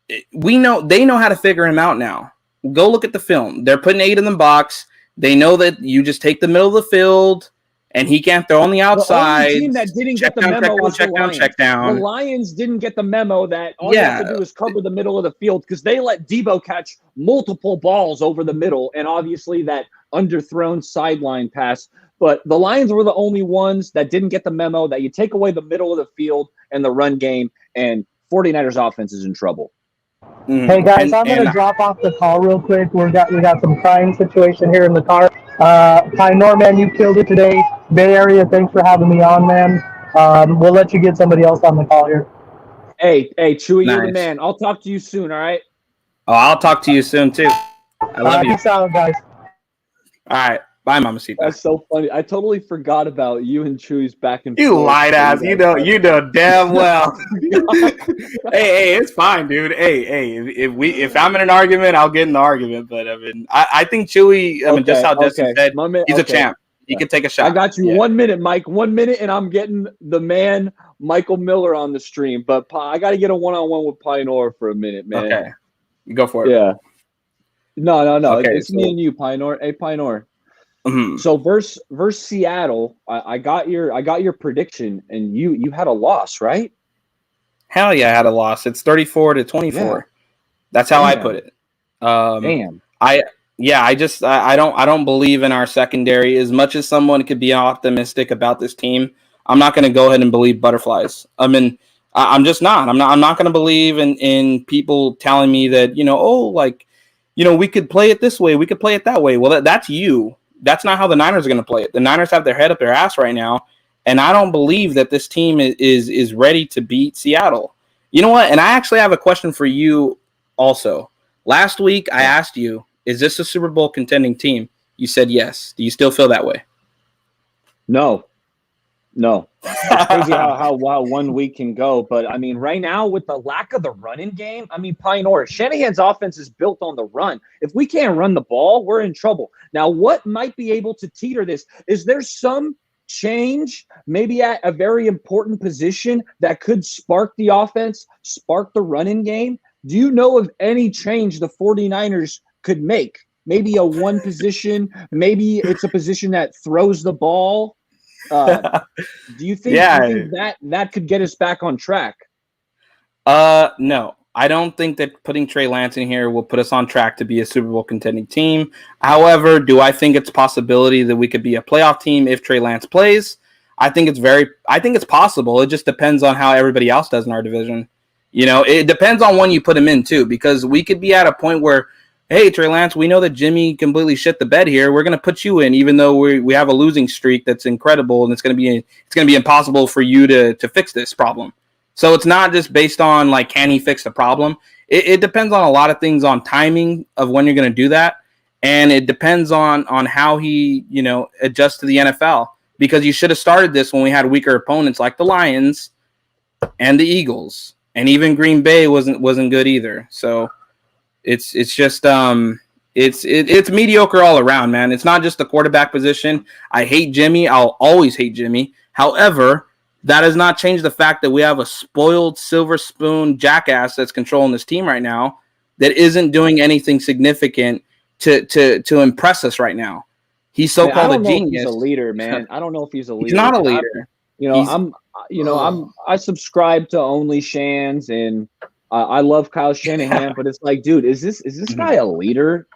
they know how to figure him out now. Go look at the film. They're putting 8 in the box. They know that you just take the middle of the field, and he can't throw on the outside. The only team that didn't get the memo was the Lions. Check down. The Lions didn't get the memo that all you have to do is cover the middle of the field because they let Debo catch multiple balls over the middle, and obviously that underthrown sideline pass. But the Lions were the only ones that didn't get the memo that you take away the middle of the field and the run game, and 49ers offense is in trouble. Hey guys, I'm gonna drop off the call real quick. We got some crying situation here in the car. Pinor, man, you killed it today. Bay Area, thanks for having me on, man. We'll let you get somebody else on the call here. Hey, Chewy, you're the man. I'll talk to you soon. All right. Oh, I'll talk to you soon too. I love you. Peace out, guys. All right. Bye, Mamacita. That's so funny. I totally forgot about you and Chewy's back and forth. You light ass. You know damn well. hey, it's fine, dude. Hey, if I'm in an argument, I'll get in the argument. But I mean, I think Chewy. Just how Justin said, he's a champ. He can take a shot. I got you. 1 minute, Mike. 1 minute, and I'm getting the man Michael Miller on the stream. But I got to get a one-on-one with Pinor for a minute, man. Okay, you go for it. Yeah. No. Okay, it's me and you, Pinor. Hey, Pinor. Mm-hmm. So versus Seattle, I got your prediction, and you had a loss, right? Hell yeah, I had a loss. It's 34-24. Yeah. That's how I put it. Damn. I don't believe in our secondary as much as someone could be optimistic about this team. I'm not going to go ahead and believe butterflies. I mean, I'm just not. I'm not going to believe in people telling me that we could play it this way, we could play it that way. Well, that's you. That's not how the Niners are going to play it. The Niners have their head up their ass right now, and I don't believe that this team is ready to beat Seattle. You know what? And I actually have a question for you also. Last week, I asked you, is this a Super Bowl contending team? You said yes. Do you still feel that way? No. No. It's crazy how 1 week can go. But, I mean, right now with the lack of the running game, I mean, Pioneer, Shanahan's offense is built on the run. If we can't run the ball, we're in trouble. Now, what might be able to teeter this? Is there some change maybe at a very important position that could spark the offense, spark the running game? Do you know of any change the 49ers could make? Maybe a one position, maybe it's a position that throws the ball. Do you think, that could get us back on track? No, I don't think that putting Trey Lance in here will put us on track to be a Super Bowl contending team. However, do I think it's a possibility that we could be a playoff team if Trey Lance plays? I think it's possible. It just depends on how everybody else does in our division. You know, it depends on when you put him in too, because we could be at a point where, hey, Trey Lance, we know that Jimmy completely shit the bed here. We're going to put you in, even though we have a losing streak that's incredible, and it's going to be impossible for you to fix this problem. So it's not just based on like, can he fix the problem? It depends on a lot of things, on timing of when you're going to do that, and it depends on how he adjusts to the NFL. Because you should have started this when we had weaker opponents like the Lions and the Eagles, and even Green Bay wasn't good either. So. It's just it's mediocre all around, man. It's not just the quarterback position. I hate Jimmy. I'll always hate Jimmy. However, that does not change the fact that we have a spoiled silver spoon jackass that's controlling this team right now that isn't doing anything significant to impress us right now. He's so-called a genius. He's a leader, man. I don't know if he's a leader. He's not a leader. I subscribe to Only Shans, and I love Kyle Shanahan, but it's like, dude, is this guy a leader?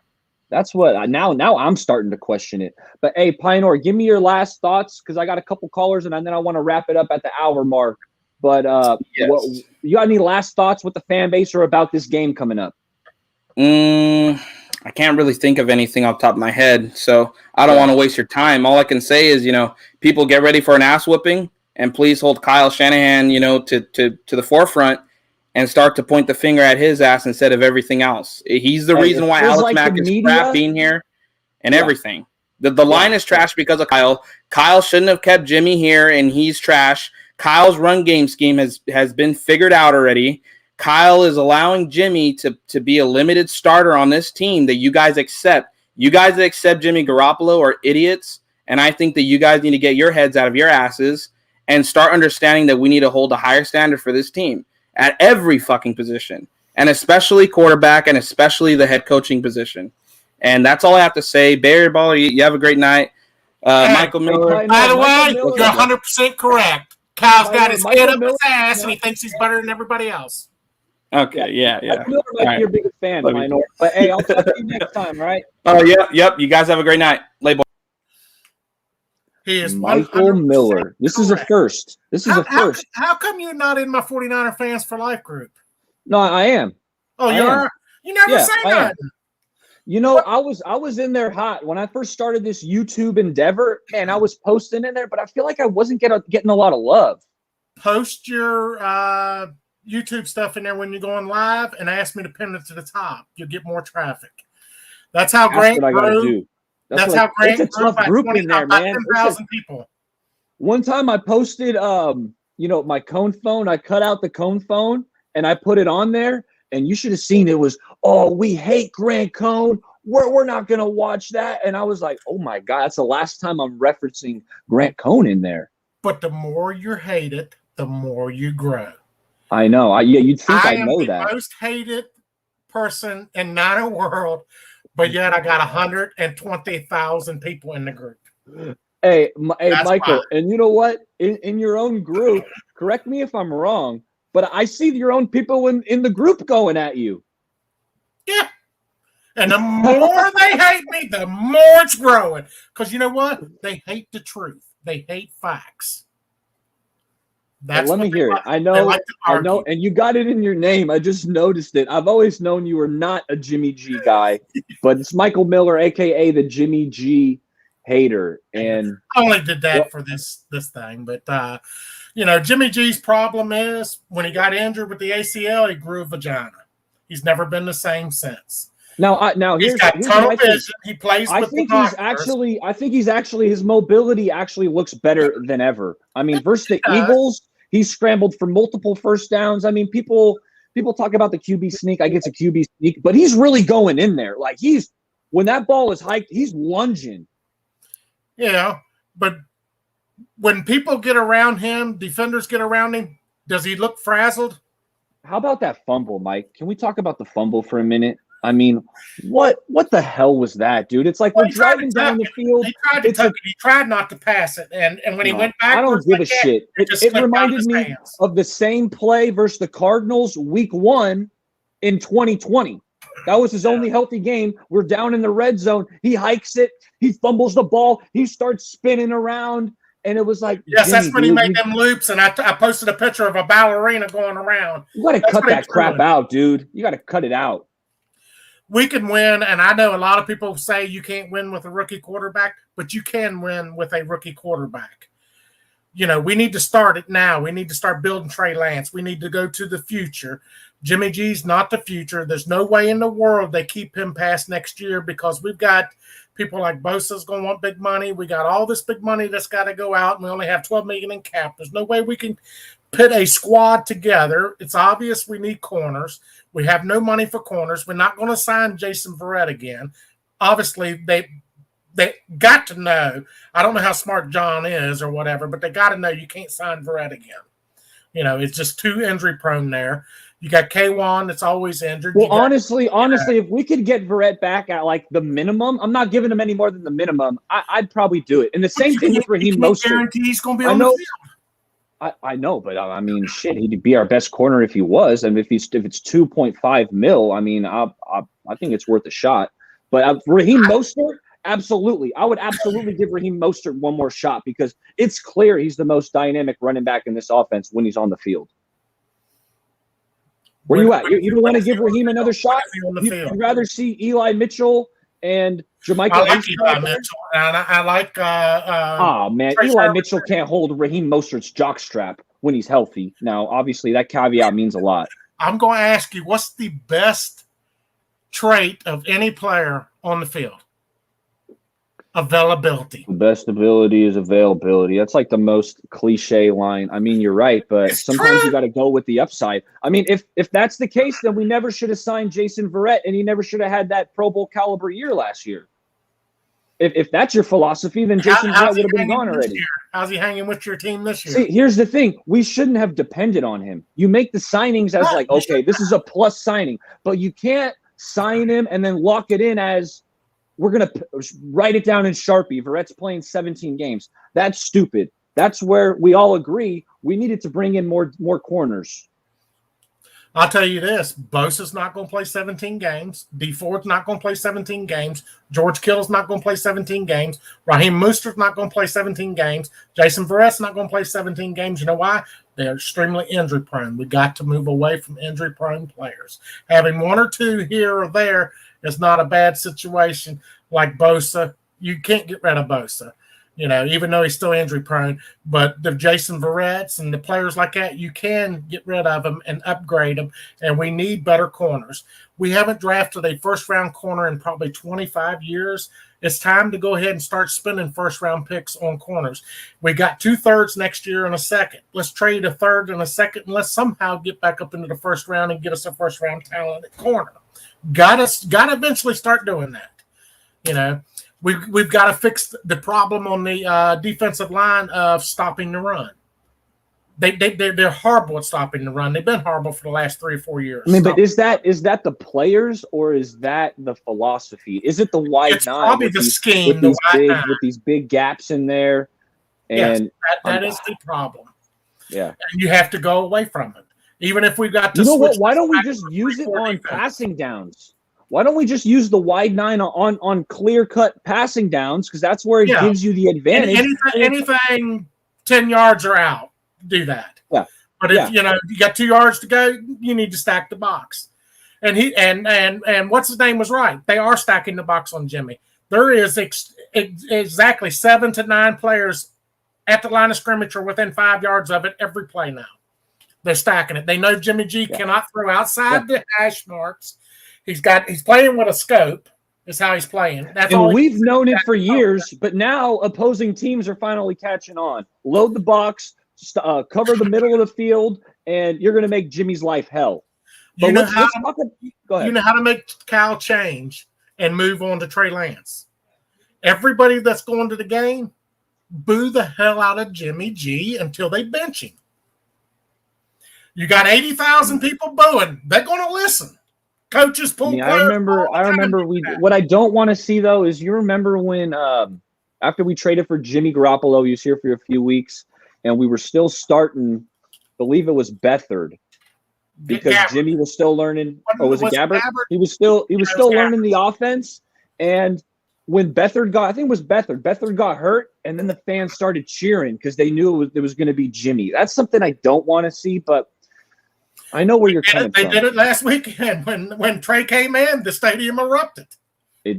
That's what now I'm starting to question it. But hey, Pioneer, give me your last thoughts, because I got a couple callers, and then I want to wrap it up at the hour mark. But you got any last thoughts with the fan base or about this game coming up? I can't really think of anything off the top of my head, so I don't want to waste your time. All I can say is, people get ready for an ass whooping, and please hold Kyle Shanahan, to the forefront. And start to point the finger at his ass instead of everything else. He's the reason why Alex Mack is crap being here and everything. The line is trash because of Kyle. Kyle shouldn't have kept Jimmy here, and he's trash. Kyle's run game scheme has been figured out already. Kyle is allowing Jimmy to be a limited starter on this team that you guys accept. You guys that accept Jimmy Garoppolo are idiots, and I think that you guys need to get your heads out of your asses and start understanding that we need to hold a higher standard for this team. At every fucking position, and especially quarterback, and especially the head coaching position. And that's all I have to say. Barry Baller, you have a great night. Michael Miller. By the way, you're 100% correct. Kyle's got his head up his ass, and he thinks he's better than everybody else. Okay, yeah. Miller might be your biggest fan, Pioneer. But hey, I'll talk to you next time, right? Oh, yep. You guys have a great night. Label. He is Michael Miller. This is a first. How come you're not in my 49er Fans for Life group? No, I am. Oh, you are? You never say nothing. I was in there hot. When I first started this YouTube endeavor, man, I was posting in there, but I feel like I wasn't getting a lot of love. Post your YouTube stuff in there when you're going live and ask me to pin it to the top. You'll get more traffic. That's how Grant what I gotta do. That's how Grant it's a tough group in there, man. 10,000 people. One time I posted, my cone phone. I cut out the cone phone and I put it on there, and you should have seen it was, oh, we hate Grant Cohn. We're not gonna watch that. And I was like, oh my God, that's the last time I'm referencing Grant Cohn in there. But the more you hate it, the more you grow. I know. You'd think I know that. I am the most hated person in Niner world. But yet I got 120,000 people in the group. Hey, Michael, and you know what? In your own group, correct me if I'm wrong, but I see your own people in the group going at you. Yeah. And the more they hate me, the more it's growing. Because you know what? They hate the truth. They hate facts. Let me hear it. I know, and you got it in your name. I just noticed it. I've always known you were not a Jimmy G guy, but it's Michael Miller, aka the Jimmy G hater. And I only did that for this thing, but Jimmy G's problem is when he got injured with the ACL, he grew a vagina. He's never been the same since. Now He's here's got what tunnel I think. vision. He plays I with think the he's actually his mobility actually looks better than ever. I mean, versus the Eagles, he's scrambled for multiple first downs. I mean, people talk about the QB sneak. I get a QB sneak, but he's really going in there. Like when that ball is hiked, he's lunging. Yeah, but when people get around him, defenders get around him, does he look frazzled? How about that fumble, Mike? Can we talk about the fumble for a minute? I mean, what the hell was that, dude? It's like we're driving down the field. He tried to tuck it. He tried not to pass it, and when he went back, I don't give a shit. It reminded me of the same play versus the Cardinals week 1 in 2020. That was his only healthy game. We're down in the red zone. He hikes it. He fumbles the ball. He starts spinning around. And it was like, yes, that's when he made them loops. And I posted a picture of a ballerina going around. You got to cut that crap out, dude. You got to cut it out. We can win. And I know a lot of people say you can't win with a rookie quarterback, but you can win with a rookie quarterback. You know, we need to start it now. We need to start building Trey Lance. We need to go to the future. Jimmy G's not the future. There's no way in the world they keep him past next year because we've got people like Bosa's going to want big money. We got all this big money that's got to go out, and we only have $12 million in cap. There's no way we can put a squad together. It's obvious we need corners. We have no money for corners. We're not going to sign Jason Verrett again. Obviously, they got to know. I don't know how smart John is or whatever, but they got to know you can't sign Verrett again. You know, it's just too injury prone there. You got K1 that's always injured. Well, honestly, if we could get Verrett back at like the minimum, I'm not giving him any more than the minimum. I'd probably do it. And the same thing with Raheem Mostert. Guarantee he's going to be on the field. I know, but I mean, shit, he'd be our best corner if he was. And if it's 2.5 mil, I mean, I think it's worth a shot. But Raheem Mostert, absolutely, I would absolutely give Raheem Mostert one more shot because it's clear he's the most dynamic running back in this offense when he's on the field. Where you at? You don't want to give Raheem another shot? You'd rather see Eli Mitchell and Jermichael. I like Eli Mitchell, and I like. Man, Eli Mitchell can't hold Raheem Mostert's jockstrap when he's healthy. Now, obviously, that caveat means a lot. I'm going to ask you, what's the best trait of any player on the field? Availability. The best ability is availability. That's like the most cliche line. I mean, you're right, but sometimes you got to go with the upside. I mean, if that's the case, then we never should have signed Jason Verrett, and he never should have had that Pro Bowl caliber year last year. If that's your philosophy, then Jason Verrett would have been gone already. How's he hanging with your team this year? See, here's the thing. We shouldn't have depended on him. You make the signings as like, okay, this is a plus signing, but you can't sign him and then lock it in as we're going to write it down in Sharpie. Verrett's playing 17 games. That's stupid. That's where we all agree we needed to bring in more corners. I'll tell you this. Bosa's not going to play 17 games. D Ford's not going to play 17 games. George Kittle's not going to play 17 games. Raheem Mostert's not going to play 17 games. Jason Verrett's not going to play 17 games. You know why? They're extremely injury prone. We got to move away from injury prone players. Having one or two here or there is not a bad situation. Like Bosa, you can't get rid of Bosa, you know, even though he's still injury prone. But the Jason Verretts and the players like that, you can get rid of them and upgrade them. And we need better corners. We haven't drafted a first-round corner in probably 25 years. It's time to go ahead and start spending first-round picks on corners. We got 2/3 next year and a second. Let's trade a third and a second, and let's somehow get back up into the first round and get us a first-round talent at corner. Got to eventually start doing that. You know, we've got to fix the problem on the defensive line of stopping the run. They're horrible at stopping the run. They've been horrible for the last 3 or 4 years. I mean, but is that the players or is that the philosophy? Is it the wide it's nine? Probably the scheme. With these big gaps in there. And yes, that is the problem. Yeah, and you have to go away from it. Even if we've got to. You know what? Why don't we just use it on passing downs? Why don't we just use the wide nine on clear-cut passing downs? Because that's where it gives you the advantage. Anything 10 yards or out, do that. Yeah. But if you got 2 yards to go, you need to stack the box. And what's his name was right. They are stacking the box on Jimmy. There is exactly 7 to 9 players at the line of scrimmage or within 5 yards of it every play now. They're stacking it. They know Jimmy G cannot throw outside the hash marks. He's playing with a scope. Is how he's playing. That's and all. We've known it for years, but now opposing teams are finally catching on. Load the box, cover the middle of the field, and you're going to make Jimmy's life hell. But You know how to make Kyle change and move on to Trey Lance. Everybody that's going to the game, boo the hell out of Jimmy G until they bench him. You got 80,000 people booing. They're going to listen. Coaches pull. I remember. What I don't want to see though is you remember when after we traded for Jimmy Garoppolo, he was here for a few weeks, and we were still starting. I believe it was Beathard because Gabbert. Jimmy was still learning. Or was it Gabbert? Gabbert? He was still Gabbert. learning the offense. And when Beathard got hurt, and then the fans started cheering because they knew it was going to be Jimmy. That's something I don't want to see, but. I know where you're coming from. They did it last weekend when Trey came in, the stadium erupted.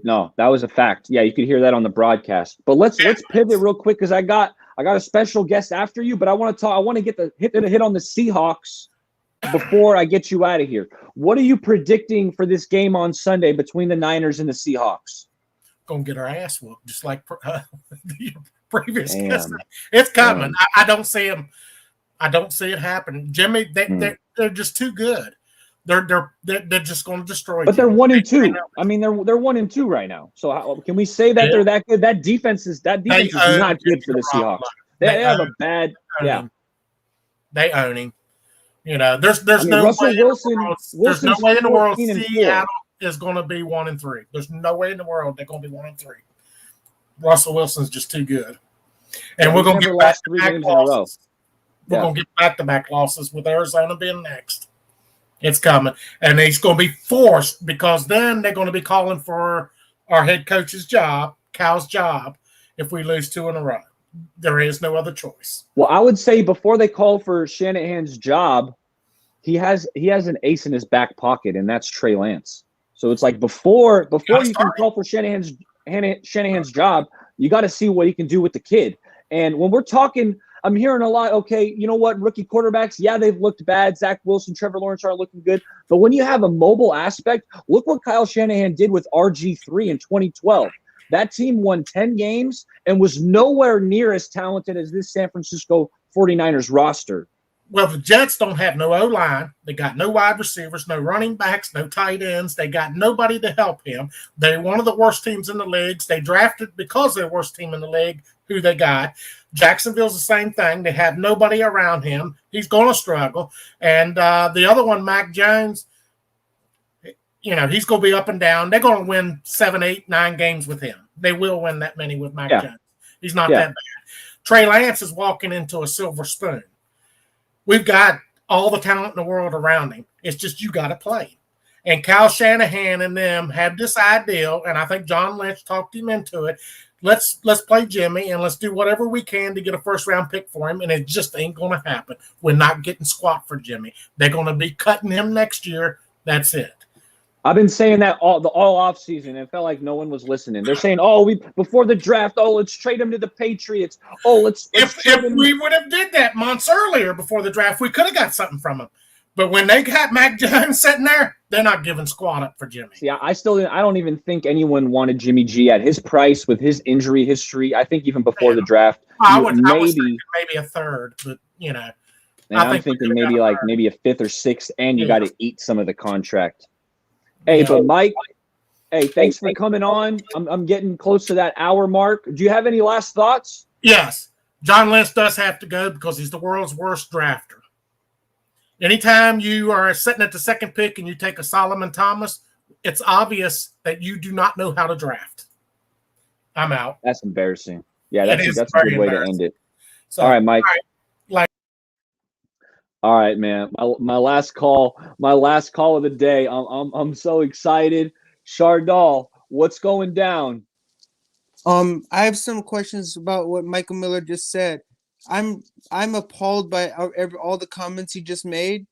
No, that was a fact. Yeah, you could hear that on the broadcast. But let's pivot real quick because I got a special guest after you, but I want to talk. I want to get the hit on the Seahawks before I get you out of here. What are you predicting for this game on Sunday between the Niners and the Seahawks? Gonna get our ass whooped just like the previous guest. It's coming. I don't see him. I don't see it happening. Jimmy, they're just too good. They're just going to destroy. But they're 1-2. I mean, they're 1-2 right now. So can we say that they're that good? That defense is not good for the Seahawks. They have a bad. They own him. You know, there's no way in the world Seattle is going to be 1-3. There's no way in the world they're going to be 1-3. Russell Wilson's just too good, and we're going to get last 3 games in a row. We're going to get back-to-back losses with Arizona being next. It's coming. And he's going to be forced because then they're going to be calling for our head coach's job, Cal's job, if we lose 2 in a row. There is no other choice. Well, I would say before they call for Shanahan's job, he has an ace in his back pocket, and that's Trey Lance. So it's like before you can call for Shanahan's job, you got to see what he can do with the kid. And when we're talking – I'm hearing a lot, okay, you know what, rookie quarterbacks, yeah, they've looked bad. Zach Wilson, Trevor Lawrence aren't looking good. But when you have a mobile aspect, look what Kyle Shanahan did with RG3 in 2012. That team won 10 games and was nowhere near as talented as this San Francisco 49ers roster. Well, the Jets don't have no O-line. They got no wide receivers, no running backs, no tight ends. They got nobody to help him. They're one of the worst teams in the leagues. They drafted because they're the worst team in the league who they got. Jacksonville's the same thing. They have nobody around him. He's going to struggle. And the other one, Mac Jones, you know, he's going to be up and down. They're going to win 7, 8, 9 games with him. They will win that many with Mac Jones. He's not that bad. Trey Lance is walking into a silver spoon. We've got all the talent in the world around him. It's just you got to play. And Kyle Shanahan and them had this ideal, and I think John Lynch talked him into it. Let's play Jimmy, and let's do whatever we can to get a first-round pick for him, and it just ain't going to happen. We're not getting squat for Jimmy. They're going to be cutting him next year. That's it. I've been saying that all off season. It felt like no one was listening. They're saying, before the draft, let's trade him to the Patriots. If we would have did that months earlier before the draft, we could have got something from him. But when they got Mac Jones sitting there, they're not giving squat up for Jimmy. See, I don't even think anyone wanted Jimmy G at his price with his injury history. I think even before the draft, I was thinking maybe a third, but you know, I'm thinking maybe a 5th or 6th, and you got to eat some of the contract. Hey, but Mike, thanks for coming on. I'm getting close to that hour mark. Do you have any last thoughts? Yes. John Lynch does have to go because he's the world's worst drafter. Anytime you are sitting at the second pick and you take a Solomon Thomas, it's obvious that you do not know how to draft. I'm out. That's embarrassing. Yeah, that's a good way to end it. So, all right, Mike. All right, man. My last call of the day. I'm so excited. Shardal, what's going down? I have some questions about what Michael Miller just said. I'm appalled by all the comments he just made.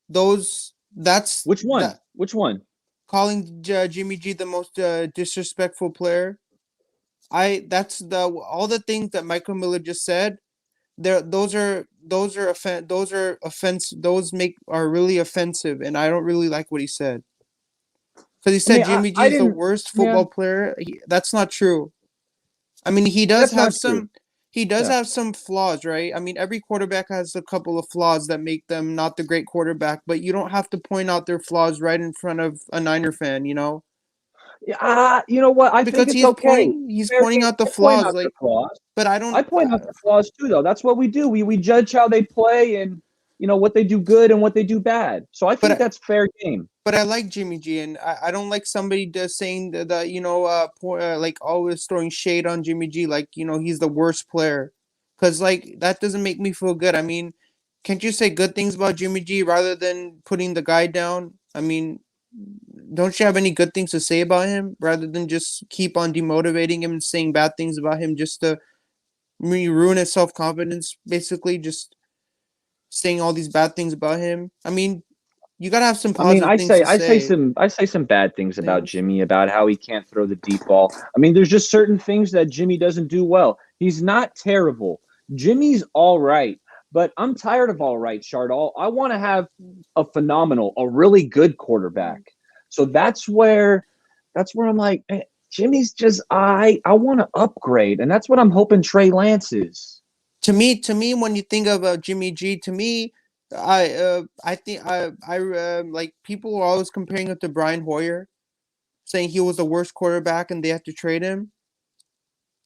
Which one? Calling Jimmy G the most disrespectful player. All the things that Michael Miller just said. those are really offensive, and I don't really like what he said. Because he said Jimmy G I is the didn't. worst Yeah, football player. That's not true. I mean, he does that's have not true. some. He does Yeah. have some flaws, right? I mean, every quarterback has a couple of flaws that make them not the great quarterback, but you don't have to point out their flaws right in front of a Niner fan, you know? Yeah, you know what? I think Because it's okay. he's Fair pointing game. out the I point flaws, out their like, flaws. but I I don't. point out the flaws too, though. That's what we do. We judge how they play and what they do good and what they do bad. So I think But that's fair game. but I like Jimmy G, and I don't like somebody just saying that like always throwing shade on Jimmy G, like he's the worst player, because like that doesn't make me feel good. I mean, can't you say good things about Jimmy G rather than putting the guy down? I mean, don't you have any good things to say about him rather than just keep on demotivating him and saying bad things about him just to ruin his self confidence? Basically, just saying all these bad things about him. I mean, you gotta have some I mean, positive things to say. I say some bad things about Things. Jimmy, about how he can't throw the deep ball. I mean, there's just certain things that Jimmy doesn't do well. He's not terrible. Jimmy's all right, but I'm tired of all right, Chardall. I want to have a phenomenal, a really good quarterback. So that's where I'm like, Jimmy's just I want to upgrade, and that's what I'm hoping Trey Lance is. To me, when you think of Jimmy G, to me, I think like people were always comparing it to Brian Hoyer, saying he was the worst quarterback and they had to trade him.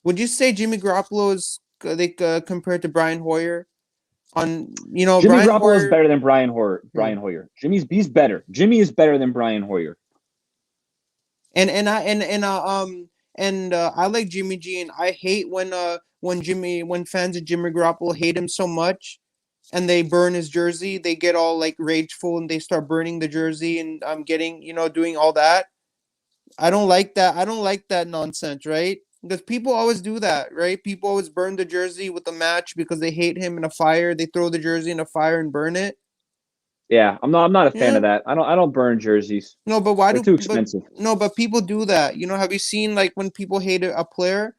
Would you say Jimmy Garoppolo is compared to Brian Hoyer? On Jimmy Brian Garoppolo is Hoyer. better than Brian Hoyer. Brian Hoyer. He's better. Jimmy is better than Brian Hoyer. I like Jimmy G, and I hate when fans of Jimmy Garoppolo hate him so much, and they burn his jersey. They get all like rageful and they start burning the jersey and getting doing all that. I don't like that. I don't like that nonsense, right? Because people always do that, right? People always burn the jersey with the match because they hate him in a fire. They throw the jersey in a fire and burn it. Yeah, I'm not a fan Yeah. of that. I don't burn jerseys. No, but why They're do too but expensive. no, but people do that. Have you seen like when people hate a player,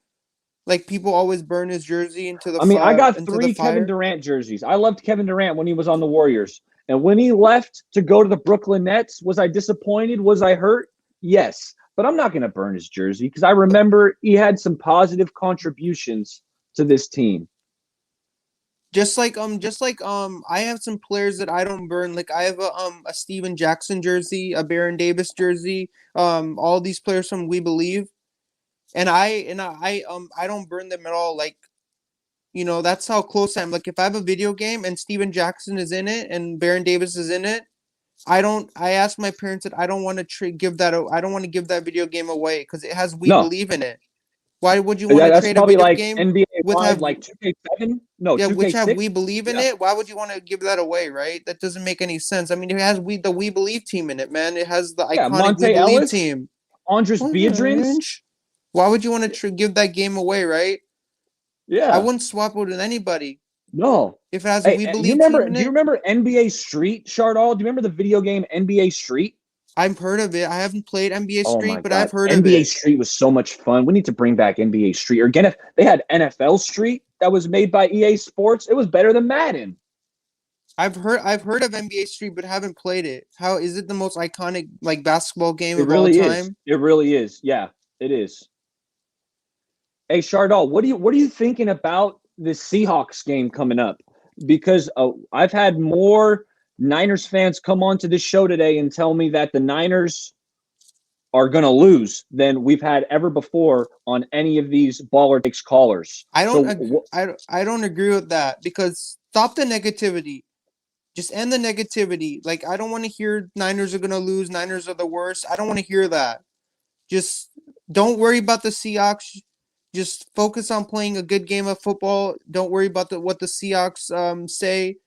like people always burn his jersey into the I mean, I fire got into the 3 Kevin fire? Durant jerseys. I loved Kevin Durant when he was on the Warriors. And when he left to go to the Brooklyn Nets, was I disappointed? Was I hurt? Yes. But I'm not going to burn his jersey because I remember he had some positive contributions to this team. I have some players that I don't burn. Like I have a Steven Jackson jersey, a Baron Davis jersey, all these players from We Believe. And I don't burn them at all. Like, that's how close I am. Like if I have a video game and Steven Jackson is in it and Baron Davis is in it, I asked my parents that I don't want to I don't want to give that video game away because it has We No. Believe in it. Why would you want to That's trade a probably video like game NBA with Live, have like 2K7? No, which have 2K6? We Believe in Yeah. it? Why would you want to give that away, right? That doesn't make any sense. I mean, it has the We Believe team in it, man. It has the Yeah, iconic We Monte Believe Ellis, team. Andres Biedrins. Why would you want to give that game away, right? Yeah. I wouldn't swap it with anybody. No. If it has a We Do Believe team in you it. remember NBA Street, Chardall? Do you remember the video game NBA Street? I've heard of it. I haven't played NBA Oh Street, my but God. I've heard of NBA it. Street was so much fun. We need to bring back NBA Street. Or again, if they had NFL Street that was made by EA Sports, it was better than Madden. I've heard of NBA Street, but haven't played it. How is it the most iconic like basketball game It of all really time? is. It really is. Yeah, it is. Hey, Chardall, what are you thinking about the Seahawks game coming up? Because I've had more Niners fans come onto this show today and tell me that the Niners are going to lose than we've had ever before on any of these Baller Takes callers. I don't agree with that because stop the negativity. Just end the negativity. Like I don't want to hear Niners are going to lose. Niners are the worst. I don't want to hear that. Just don't worry about the Seahawks. Just focus on playing a good game of football. Don't worry about what the Seahawks say.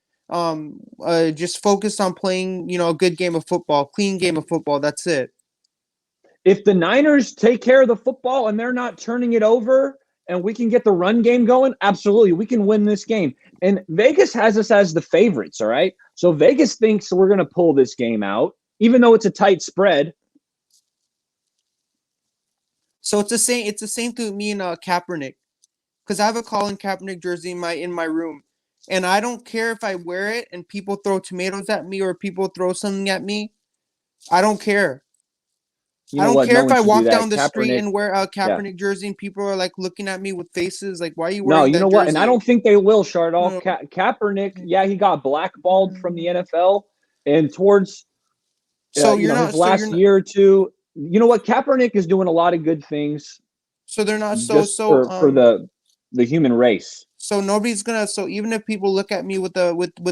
Just focus on playing, a good game of football, clean game of football. That's it. If the Niners take care of the football and they're not turning it over and we can get the run game going, absolutely, we can win this game. And Vegas has us as the favorites, all right? So Vegas thinks we're going to pull this game out, even though it's a tight spread. So it's the same. It's the same to me and Kaepernick, because I have a Colin Kaepernick jersey in my room, And I don't care if I wear it and people throw tomatoes at me or people throw something at me. I don't care. You I know don't what? care No if one I should do walk that. down the street Kaepernick, and wear a yeah. Kaepernick jersey and people are like looking at me with faces like, why are you No, wearing you know that what? jersey? And I don't think they will, Shardall. No. Kaepernick, yeah, he got blackballed from the NFL, and towards So you're his not. So last you're not. year or two. You know what? Kaepernick is doing a lot of good things So they're not. just for the human race. So nobody's gonna. So even if people look at me with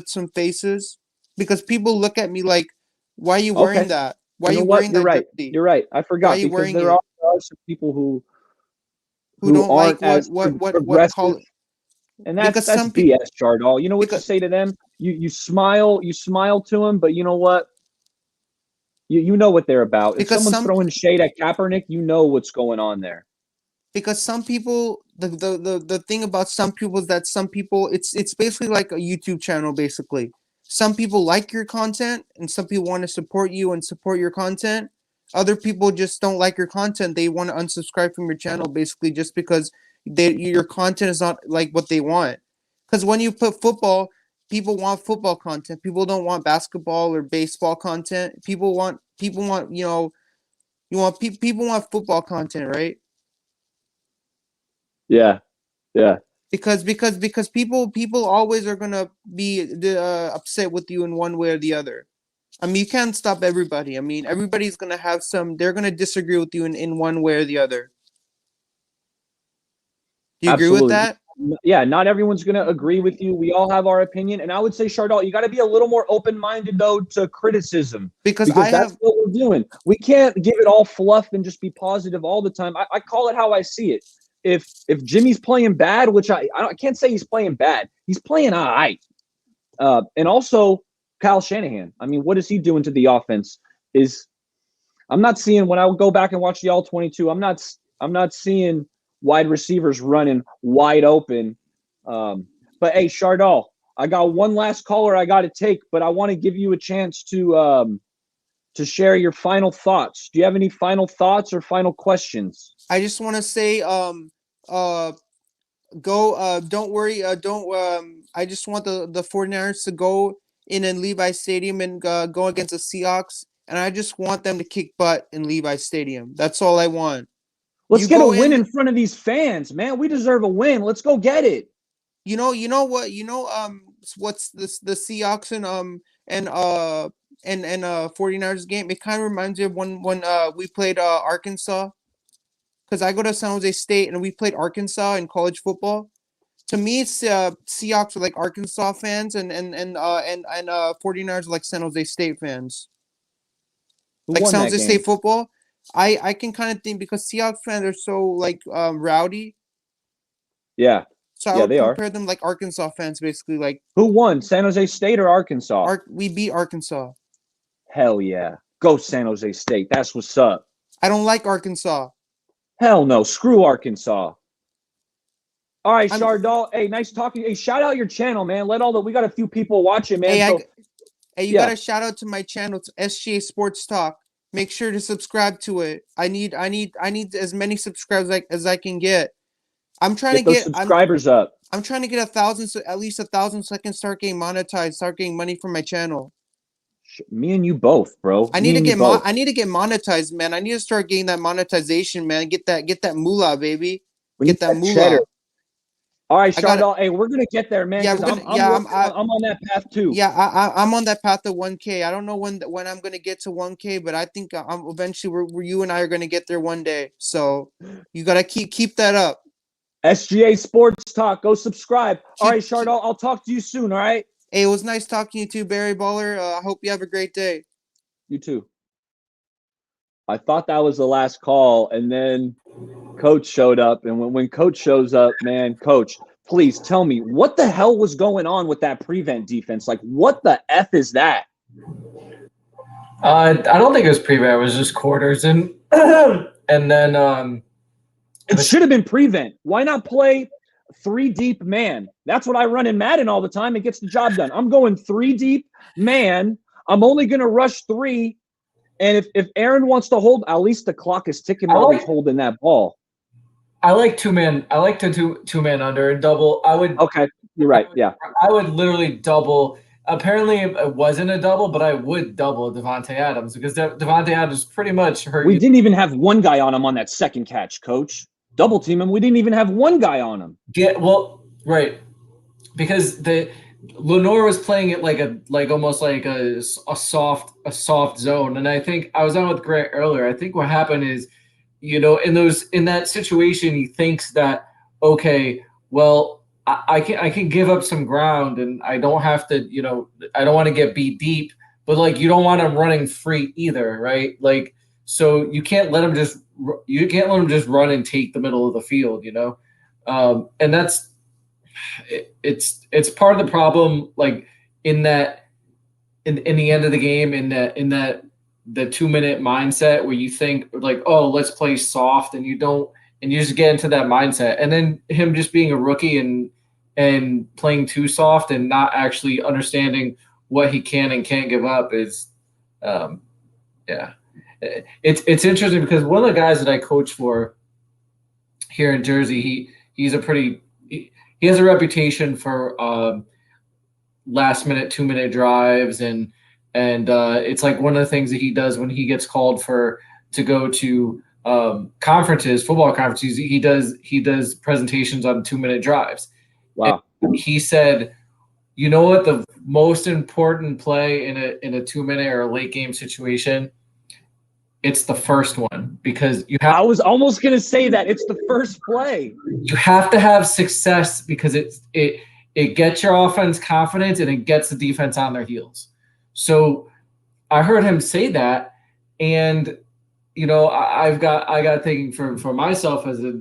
some faces, because people look at me like, why are you wearing Okay. that? Why are You know you what? wearing You're that right. jersey? You're right. I Why are forgot you because wearing there it? are some people who Who don't aren't like as what progressive, call it? and Because that's some people. BS, Chardall. You know what to Because say to them? You smile to them, but you know what? You know what they're about. If because someone's some throwing shade at Kaepernick, you know what's going on there. because some people the thing about some people is that some people it's basically like a YouTube channel basically. Some people like your content and some people want to support you and support your content. Other people just don't like your content. They want to unsubscribe from your channel basically just because your content is not like what they want. Because when you put football, people want football content. People don't want basketball or baseball content. People want people want football content, right? Yeah, yeah. Because people always are gonna be upset with you in one way or the other. I mean, you can't stop everybody. I mean, everybody's gonna have they're gonna disagree with you in one way or the other. Do you agree with Absolutely. that? Yeah, not everyone's going to agree with you. We all have our opinion. And I would say, Chardall, you got to be a little more open-minded, though, to criticism. Because that's what we're doing. We can't give it all fluff and just be positive all the time. I call it how I see it. If Jimmy's playing bad, which I can't say he's playing bad. He's playing all right. And also, Kyle Shanahan. I mean, what is he doing to the offense? I'm not seeing, when I go back and watch the All-22, I'm not seeing wide receivers running wide open. But hey, Chardall, I got one last caller I got to take, but I want to give you a chance to share your final thoughts. Do you have any final thoughts or final questions? I just want to say, don't worry, I just want the 49ers to go in Levi Stadium and go against the Seahawks, and I just want them to kick butt in Levi Stadium. That's all I want. Let's get a win in front of these fans, man. We deserve a win. Let's go get it. You know what? What's this the Seahawks and 49ers game? It kind of reminds me of when we played Arkansas, because I go to San Jose State and we played Arkansas in college football. To me, it's Seahawks are like Arkansas fans and 49ers are like San Jose State fans. Like San Jose State football. I can kind of think, because Seahawks fans are so like rowdy. Yeah. So I would compare them like Arkansas fans, basically. Like, who won, San Jose State or Arkansas? We beat Arkansas. Hell yeah. Go San Jose State. That's what's up. I don't like Arkansas. Hell no. Screw Arkansas. All right, Chardall. Hey, nice talking. Hey, shout out your channel, man. We got a few people watching, man. Hey, you got to shout out to my channel. It's SGA Sports Talk. Make sure to subscribe to it. I need as many subscribers as I can get. I'm trying to get subscribers up. I'm trying to get at least 1,000 so I can start getting monetized, start getting money from my channel. Me and you both, bro. I need to get monetized, man. I need to start getting that monetization, man. Get that moolah, baby. Get that moolah. Cheddar. All right, Chardall. Hey, we're gonna get there, man. Yeah, I'm on that path too. Yeah, I'm on that path to 1K. I don't know when I'm gonna get to 1K, but I think I'm eventually. You and I are gonna get there one day. So you gotta keep that up. SGA Sports Talk. Go subscribe. All right, Chardall. I'll talk to you soon. All right. Hey, it was nice talking to you too, Barry Baller. I hope you have a great day. You too. I thought that was the last call, and then Coach showed up. And when Coach shows up, man, Coach, please tell me what the hell was going on with that prevent defense. Like, what the F is that? I don't think it was prevent. It was just quarters, and then it should have been prevent. Why not play 3 deep man? That's what I run in Madden all the time. It gets the job done. I'm going 3 deep man. I'm only going to rush 3. And if Aaron wants to hold, at least the clock is ticking while he's holding that ball. I like two-man. I like to two-man under and double. Okay, you're right. Yeah. I would literally double. Apparently, it wasn't a double, but I would double Devontae Adams because Devontae Adams pretty much hurt We you. didn't even have one guy on him on that second catch, Coach. Double team him. We didn't even have one guy on him. Right, because Lenore was playing it almost like a soft zone, and I think I was on with Grant earlier. I think what happened is, in that situation, he thinks that, okay, well, I can give up some ground and I don't have to, I don't want to get beat deep, but like you don't want him running free either, right? Like, so you can't let him just run and take the middle of the field, and that's it's part of the problem, like in the end of the game, in that the 2-minute mindset where you think like, oh, let's play soft, and you just get into that mindset, and then him just being a rookie and playing too soft and not actually understanding what he can and can't give up is, it's interesting because one of the guys that I coach for here in Jersey, he has a reputation for last minute 2-minute drives and it's like one of the things that he does when he gets called to go to football conferences. He does presentations on 2-minute drives. Wow. And he said, you know what, the most important play in a 2-minute or a late game situation, it's the first one, because I was almost going to say that it's the first play. You have to have success because it gets your offense confidence and it gets the defense on their heels. So I heard him say that, and I got thinking for myself as a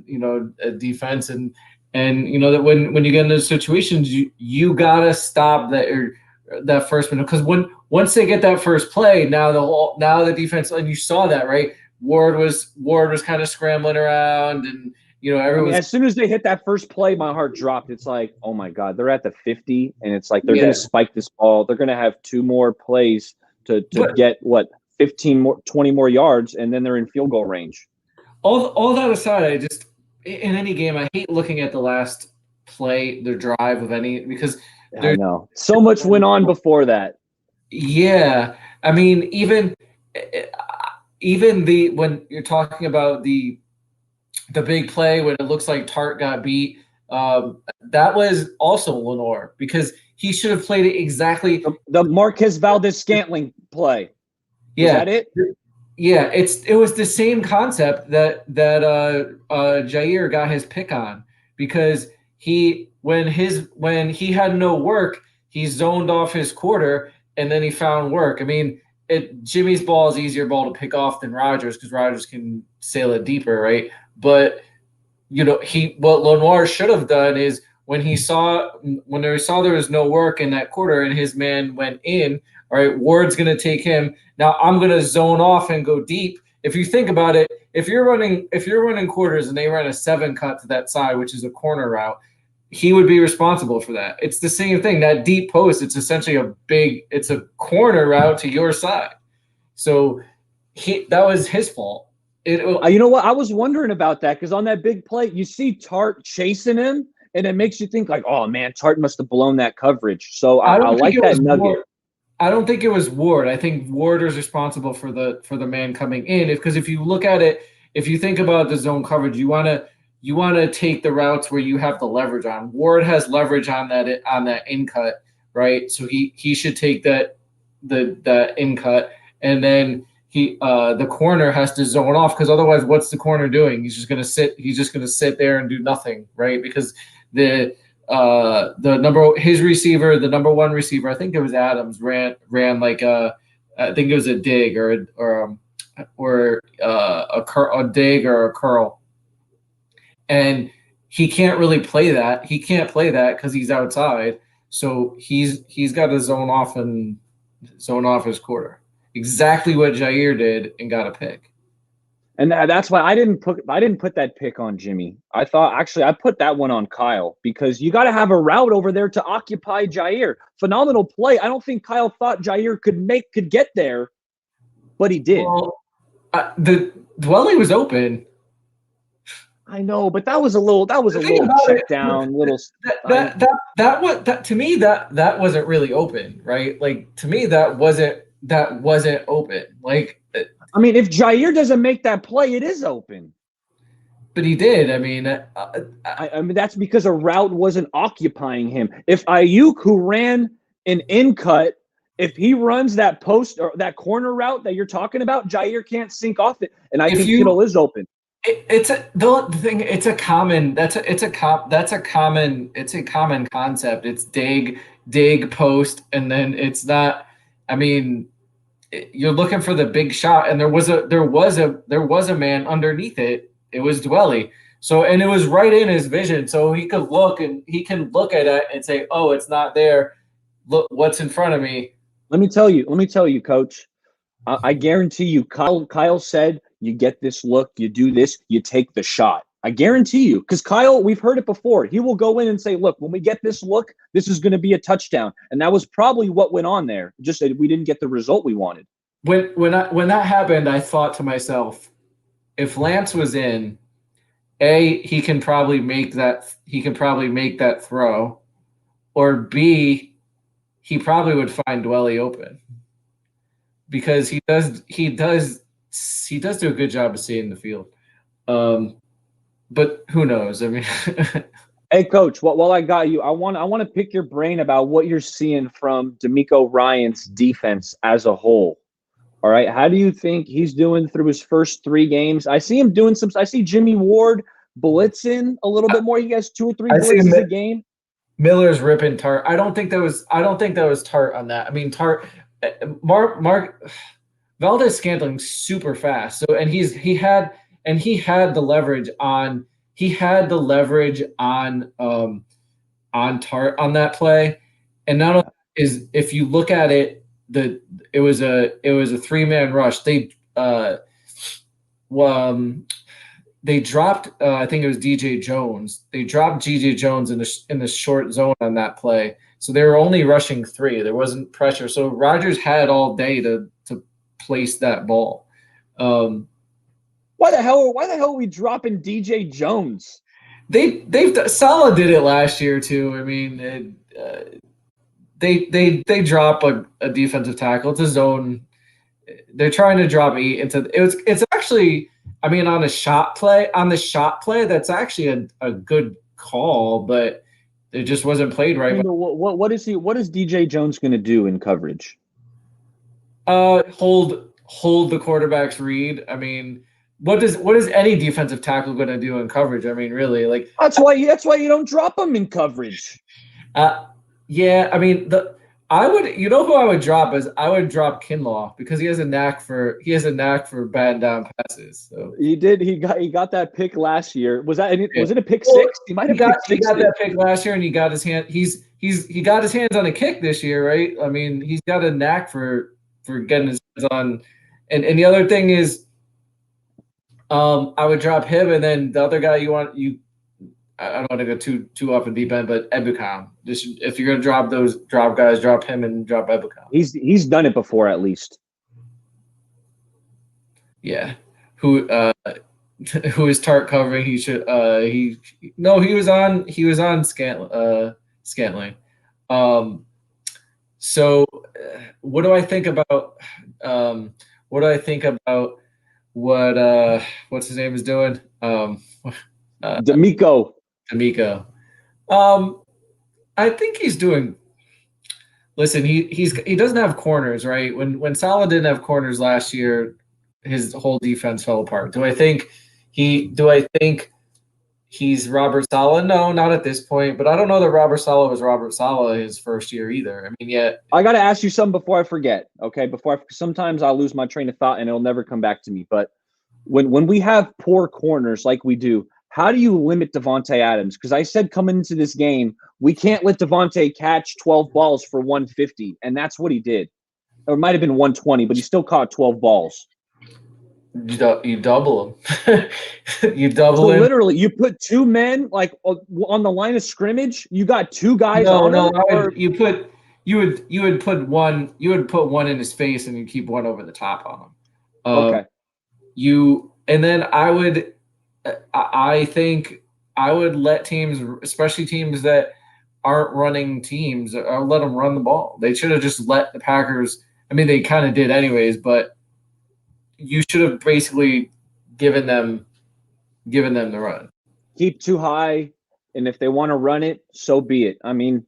defense, and that when you get into situations, you gotta stop that first minute, because once they get that first play, now the defense, and you saw that, right? Ward was kind of scrambling around, and everyone. As soon as they hit that first play, my heart dropped. It's like, oh my God, they're at the 50, and it's like they're going to spike this ball. They're going to have 2 more plays to get 15 more, 20 more yards, and then they're in field goal range. All that aside, I just, in any game, I hate looking at the last play, the drive of any, because I know so much went on before that. Yeah, I mean, even when you're talking about the big play when it looks like Tart got beat, that was also Lenore, because he should have played it exactly. The Marquez Valdez-Scantling play. Yeah, was that it? Yeah, it was the same concept that Jair got his pick on, because when he had no work, he zoned off his quarter and then he found work. I mean, Jimmy's ball is easier ball to pick off than Rodgers, because Rodgers can sail it deeper, right? But what Lenoir should have done is when they saw there was no work in that quarter and his man went in, all right, Ward's going to take him. Now I'm going to zone off and go deep. If you think about it, if you're running quarters and they run a 7 cut to that side, which is a corner route, he would be responsible for that. It's the same thing. That deep post, it's essentially it's a corner route to your side. So that was his fault. You know what? I was wondering about that, because on that big play, you see Tart chasing him, and it makes you think like, oh man, Tart must have blown that coverage. So I like that nugget. Ward. I don't think it was Ward. I think Ward is responsible for the man coming in. Because if you look at it, if you think about the zone coverage, you want to take the routes where you have the leverage on. Ward has leverage on that in cut, right? So he should take the in cut, and then the corner has to zone off, because otherwise, what's the corner doing? He's just going to sit there and do nothing, right? Because the number one receiver, I think it was Adams, ran like I think it was a dig or a dig or a curl, and he can't really play that. He can't play that because he's outside, so he's got to zone off his quarter. Exactly what Jair did and got a pick. And that's why I didn't put that pick on Jimmy. I put that one on Kyle, because you got to have a route over there to occupy Jair. Phenomenal play. I don't think Kyle thought Jair could get there, but he did. Well, the Dwelly was open. I know, but that was a little check down, little. That to me that wasn't really open, right? Like to me that wasn't open. Like I mean, if Jair doesn't make that play, it is open. But he did. I mean, I mean that's because a route wasn't occupying him. If Ayuk, who ran an in cut, if he runs that post or that corner route that you're talking about, Jair can't sink off it, and I think Kittle is open. It's a common concept. It's dig post, and then it's not. I mean, you're looking for the big shot, and there was a man underneath it. It was Dwelly. So, and it was right in his vision, so he could look and he can look at it and say, "Oh, it's not there. Look, what's in front of me." Let me tell you, Coach. I guarantee you, Kyle said, you get this look, you do this, you take the shot. I guarantee you, because Kyle, we've heard it before. He will go in and say, look, when we get this look, this is going to be a touchdown. And that was probably what went on there, just that we didn't get the result we wanted. When that happened, I thought to myself, if Lance was in, he can probably make that throw, or B, he probably would find Dwelly open. Because he does do a good job of seeing the field. But who knows? I mean, hey, Coach, while I got you, I want to pick your brain about what you're seeing from DeMeco Ryans' defense as a whole. All right, how do you think he's doing through his first 3 games? I see him doing some. I see Jimmy Ward blitzing a little bit more. He has 2 or 3 blitzes a game. Miller's ripping Tart. I don't think that was Tart on that. I mean, Tart, Mark Valdez-Scantling super fast. So, and he had the leverage on Tart on that play. And not only is, if you look at it, it was a 3-man rush. They dropped I think it was DJ Jones. They dropped DJ Jones in the short zone on that play. So they were only rushing 3. There wasn't pressure. So Rodgers had all day to place that ball. Why the hell are we dropping DJ Jones? Salah did it last year too. I mean, they drop a defensive tackle. It's a zone. They're trying to drop 8 into it's actually, I mean, on the shot play, that's actually a good call, but it just wasn't played right. I mean, what is DJ Jones going to do in coverage? Hold the quarterback's read. I mean, what is any defensive tackle going to do in coverage? I mean, really, like that's why you don't drop him in coverage. Yeah, I mean, who I would drop is I would drop Kinlaw, because he has a knack for batting down passes. So he got that pick last year. Was it a pick 6? He might have got that pick last year, and he got his hand. He got his hands on a kick this year, right? I mean, he's got a knack for getting his hands on. And the other thing is, I would drop him, and then the other guy I don't want to go too off in deep end, but Ebukam. Just if you're gonna drop guys, drop him and drop Ebukam. He's done it before, at least. Yeah. Who is Tart covering? He should he was on Scantling. So what do I think about what's his name is doing? DeMeco. I think he's doing. Listen, he doesn't have corners, right? When Salah didn't have corners last year, his whole defense fell apart. Do I think he's Robert Saleh? No, not at this point. But I don't know that Robert Saleh was Robert Saleh his first year either. I mean, yet I got to ask you something before I forget. Okay, sometimes I'll lose my train of thought and it'll never come back to me. But when we have poor corners like we do, how do you limit Devontae Adams? Because I said coming into this game, we can't let Devontae catch 12 balls for 150, and that's what he did. Or it might have been 120, but he still caught 12 balls. You double him. You double him. Literally, you put 2 men like on the line of scrimmage. You got 2 guys. You would put one in his face, and you keep one over the top on him. Okay. And then I think I would let teams, especially teams that aren't running teams, or let them run the ball. They should have just let the Packers. I mean, they kind of did anyways, but you should have basically given them the run. Keep too high, and if they want to run it, so be it. I mean,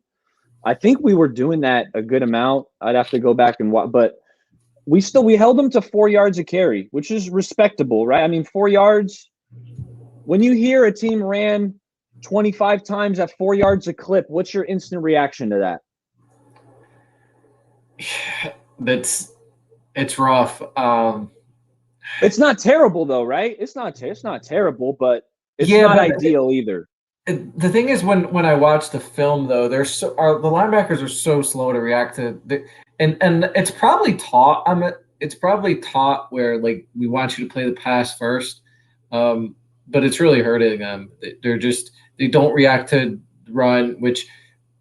I think we were doing that a good amount. I'd have to go back and watch, but we held them to 4 yards a carry, which is respectable, right? I mean, 4 yards. When you hear a team ran 25 times at 4 yards a clip, what's your instant reaction to that? It's rough. It's not terrible though, right? It's not terrible, but it's not ideal either. The thing is, when I watch the film, though, the linebackers are so slow to react to, and it's probably taught. It's probably taught where like we want you to play the pass first, but it's really hurting them. They don't react to run, which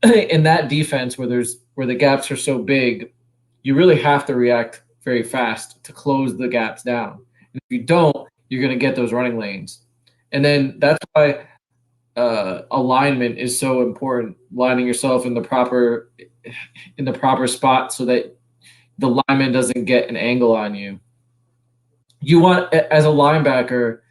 in that defense where the gaps are so big, you really have to react very fast to close the gaps down. And if you don't, you're going to get those running lanes, and then that's why. Alignment is so important. Lining yourself in the proper spot so that the lineman doesn't get an angle on you. You want, as a linebacker,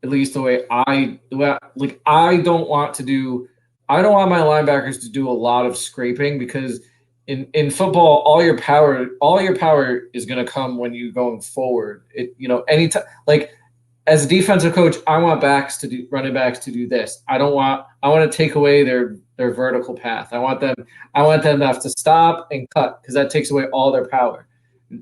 at least the way I don't want my linebackers to do a lot of scraping, because in football all your power is going to come when you're going forward. Anytime, like, as a defensive coach, I want running backs to do this. I want to take away their vertical path. I want them to have to stop and cut, because that takes away all their power.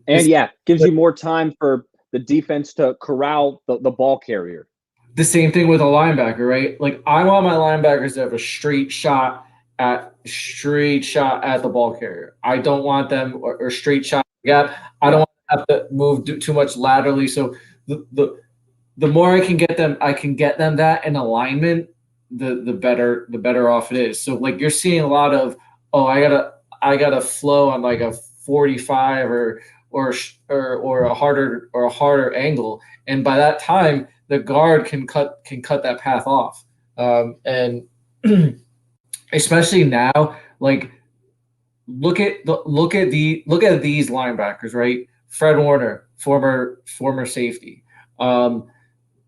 And gives you more time for the defense to corral the ball carrier. The same thing with a linebacker, right? Like, I want my linebackers to have a straight shot at the ball carrier. I don't want them or straight shot gap. I don't want to have to move too much laterally. So the more I can get them that in alignment, the better off it is. So like, you're seeing a lot of, I gotta flow on like a 45 or a harder angle, and by that time the guard can cut that path off. And especially now, like, look at these linebackers, right? Fred Warner, former safety.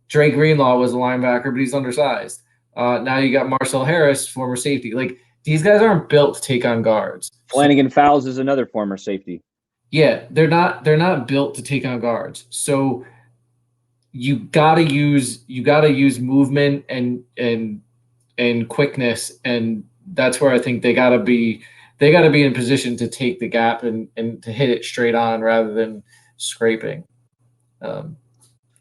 Dre Greenlaw was a linebacker, but he's undersized. Now you got Marcel Harris, former safety. Like, these guys aren't built to take on guards. Flanagan Fowles is another former safety. Yeah, they're not built to take on guards. So you gotta use movement and quickness, and that's where I think they gotta be in position to take the gap and to hit it straight on rather than scraping.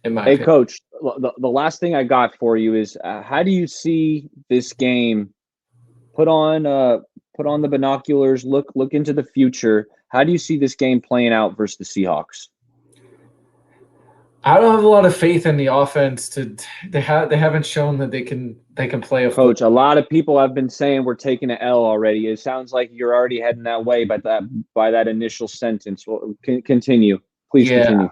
In my opinion. Coach, the last thing I got for you is, how do you see this game? Put on the binoculars, look into the future. How do you see this game playing out versus the Seahawks? I don't have a lot of faith in the offense. They haven't shown that they can play a coach. A lot of people have been saying we're taking an L already. It sounds like you're already heading that way by that initial sentence. Well, continue, please. Continue.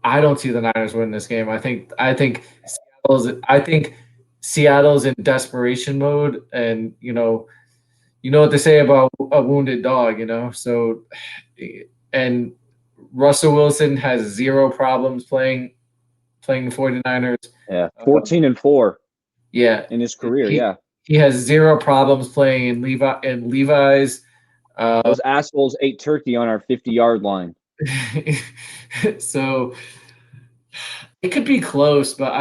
I don't see the Niners winning this game. I think Seattle's in desperation mode, and you know what they say about a wounded dog, So, and Russell Wilson has zero problems playing the 49ers. Yeah, 14-4. Yeah, in his career. He has zero problems playing in Levi's. Those assholes ate turkey on our 50-yard line. So it could be close, but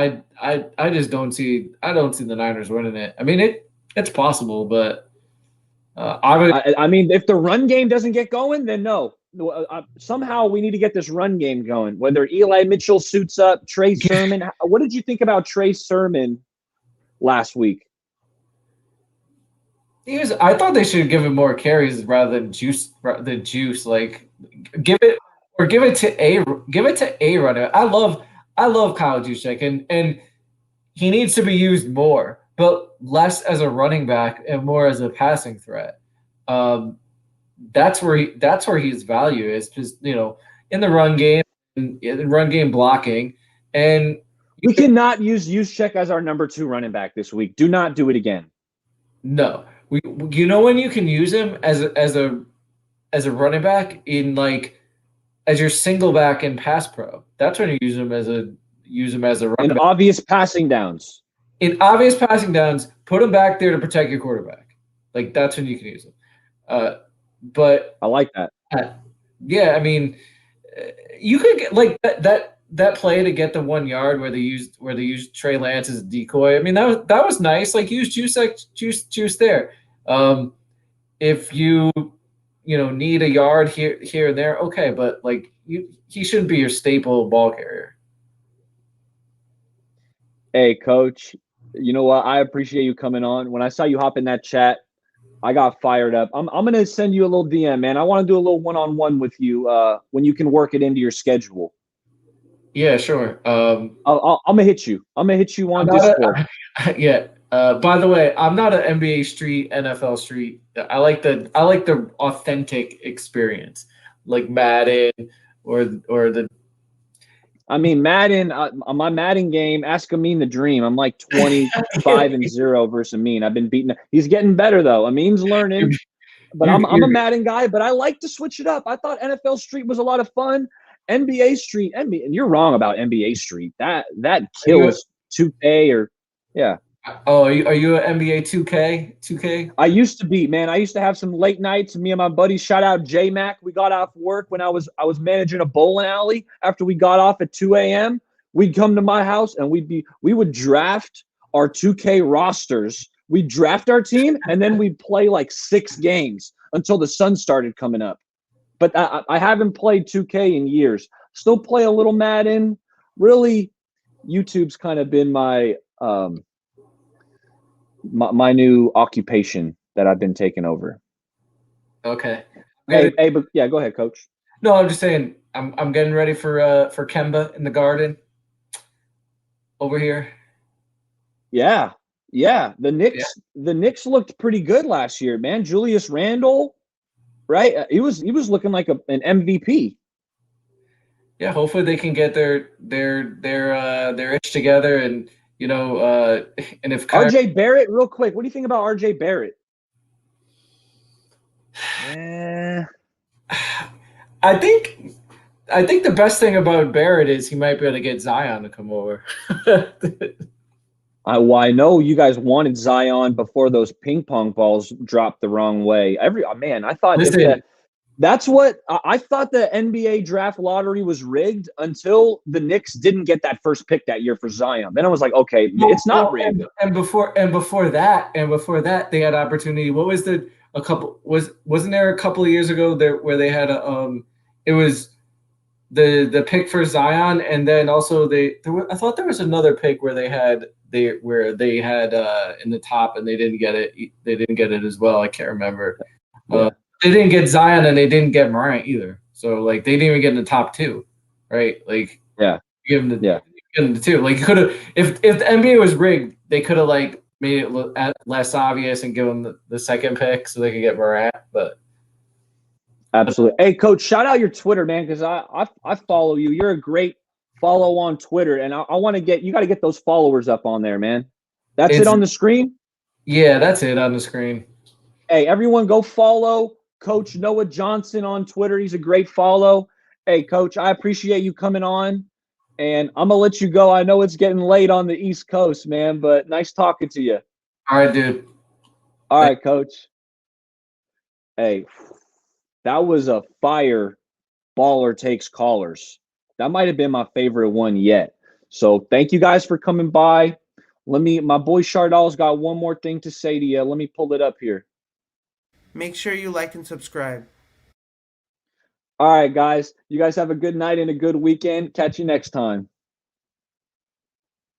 I just don't see the Niners winning it. I mean, it's possible, but I mean, if the run game doesn't get going, then no. Somehow we need to get this run game going. Whether Eli Mitchell suits up, Trey Sermon. What did you think about Trey Sermon last week? I thought they should give him more carries rather than juice. Like, give it to a runner. I love Kyle Juszczyk, and he needs to be used more, but less as a running back and more as a passing threat. That's where his value is, just in the run game, blocking, and We cannot use Juszczyk as our number 2 running back this week. Do not do it again. No, you know when you can use him as a running back in like as your single back in pass pro. That's when you use him as a running In back. obvious passing downs. In obvious passing downs, put him back there to protect your quarterback. Like that's when you can use him. But I like that. Yeah, I mean, you could get like that play to get the 1 yard where they used Trey Lance as a decoy. I mean, that was nice. Like use juice there. If you need a yard here and there, okay, but like he shouldn't be your staple ball carrier. Hey, Coach, you know what? I appreciate you coming on. When I saw you hop in that chat, I got fired up. I'm gonna send you a little DM, man. I want to do a little one-on-one with you when you can work it into your schedule. Yeah, sure. I'm gonna hit you. I'm gonna hit you on Discord. Yeah. By the way, I'm not an NBA street, NFL street. I like the authentic experience, like Madden or the. I mean, Madden. On my Madden game, ask Amin the Dream. I'm like 25-0 versus Amin. I've been beating. He's getting better though. Amin's learning. But I'm a Madden guy. But I like to switch it up. I thought NFL Street was a lot of fun. NBA Street, and you're wrong about NBA Street. That kills 2K or yeah. Oh, are you an NBA 2K? I used to be, man. I used to have some late nights. Me and my buddies, shout out J Mac. We got off work when I was managing a bowling alley. After we got off at 2 a.m., we'd come to my house and we would draft our 2K rosters. We'd draft our team and then we'd play like 6 games until the sun started coming up. But I haven't played 2K in years. Still play a little Madden. Really, YouTube's kind of been my my new occupation that I've been taking over. Okay. Hey, but yeah, go ahead, Coach. No, I'm just saying I'm getting ready for Kemba in the Garden over here. Yeah. The Knicks looked pretty good last year, man. Julius Randle, right? He was looking like an MVP. Yeah, hopefully they can get their itch together, and and if RJ Barrett, real quick, what do you think about RJ Barrett? I think the best thing about Barrett is he might be able to get Zion to come over. I know you guys wanted Zion before those ping pong balls dropped the wrong way. I thought that's what I thought the NBA draft lottery was rigged until the Knicks didn't get that first pick that year for Zion. Then I was like, okay, it's not rigged. And before that, they had opportunity. What was wasn't there a couple of years ago there where they had it was the pick for Zion, and then also I thought there was another pick where they had in the top and they didn't get it. They didn't get it as well. I can't remember. Yeah. They didn't get Zion and they didn't get Morant either. So like they didn't even get in the top 2, right? Like give them the 2. Like you could have if the NBA was rigged, they could have like made it look less obvious and give them the second pick so they could get Morant. But absolutely. Hey, Coach, shout out your Twitter, man, because I follow you. You're a great follow on Twitter, and I want to you got to get those followers up on there, man. That's it on the screen? Yeah, that's it on the screen. Hey, everyone go follow Coach Noah Johnson on Twitter. He's a great follow. Hey, Coach, I appreciate you coming on, and I'm going to let you go. I know it's getting late on the East Coast, man, but nice talking to you. All right, dude. All right, Coach. Hey, that was a fire baller takes callers. That might have been my favorite one yet. So thank you guys for coming by. My boy Shardal's got one more thing to say to you. Let me pull it up here. Make sure you like and subscribe. All right, guys. You guys have a good night and a good weekend. Catch you next time.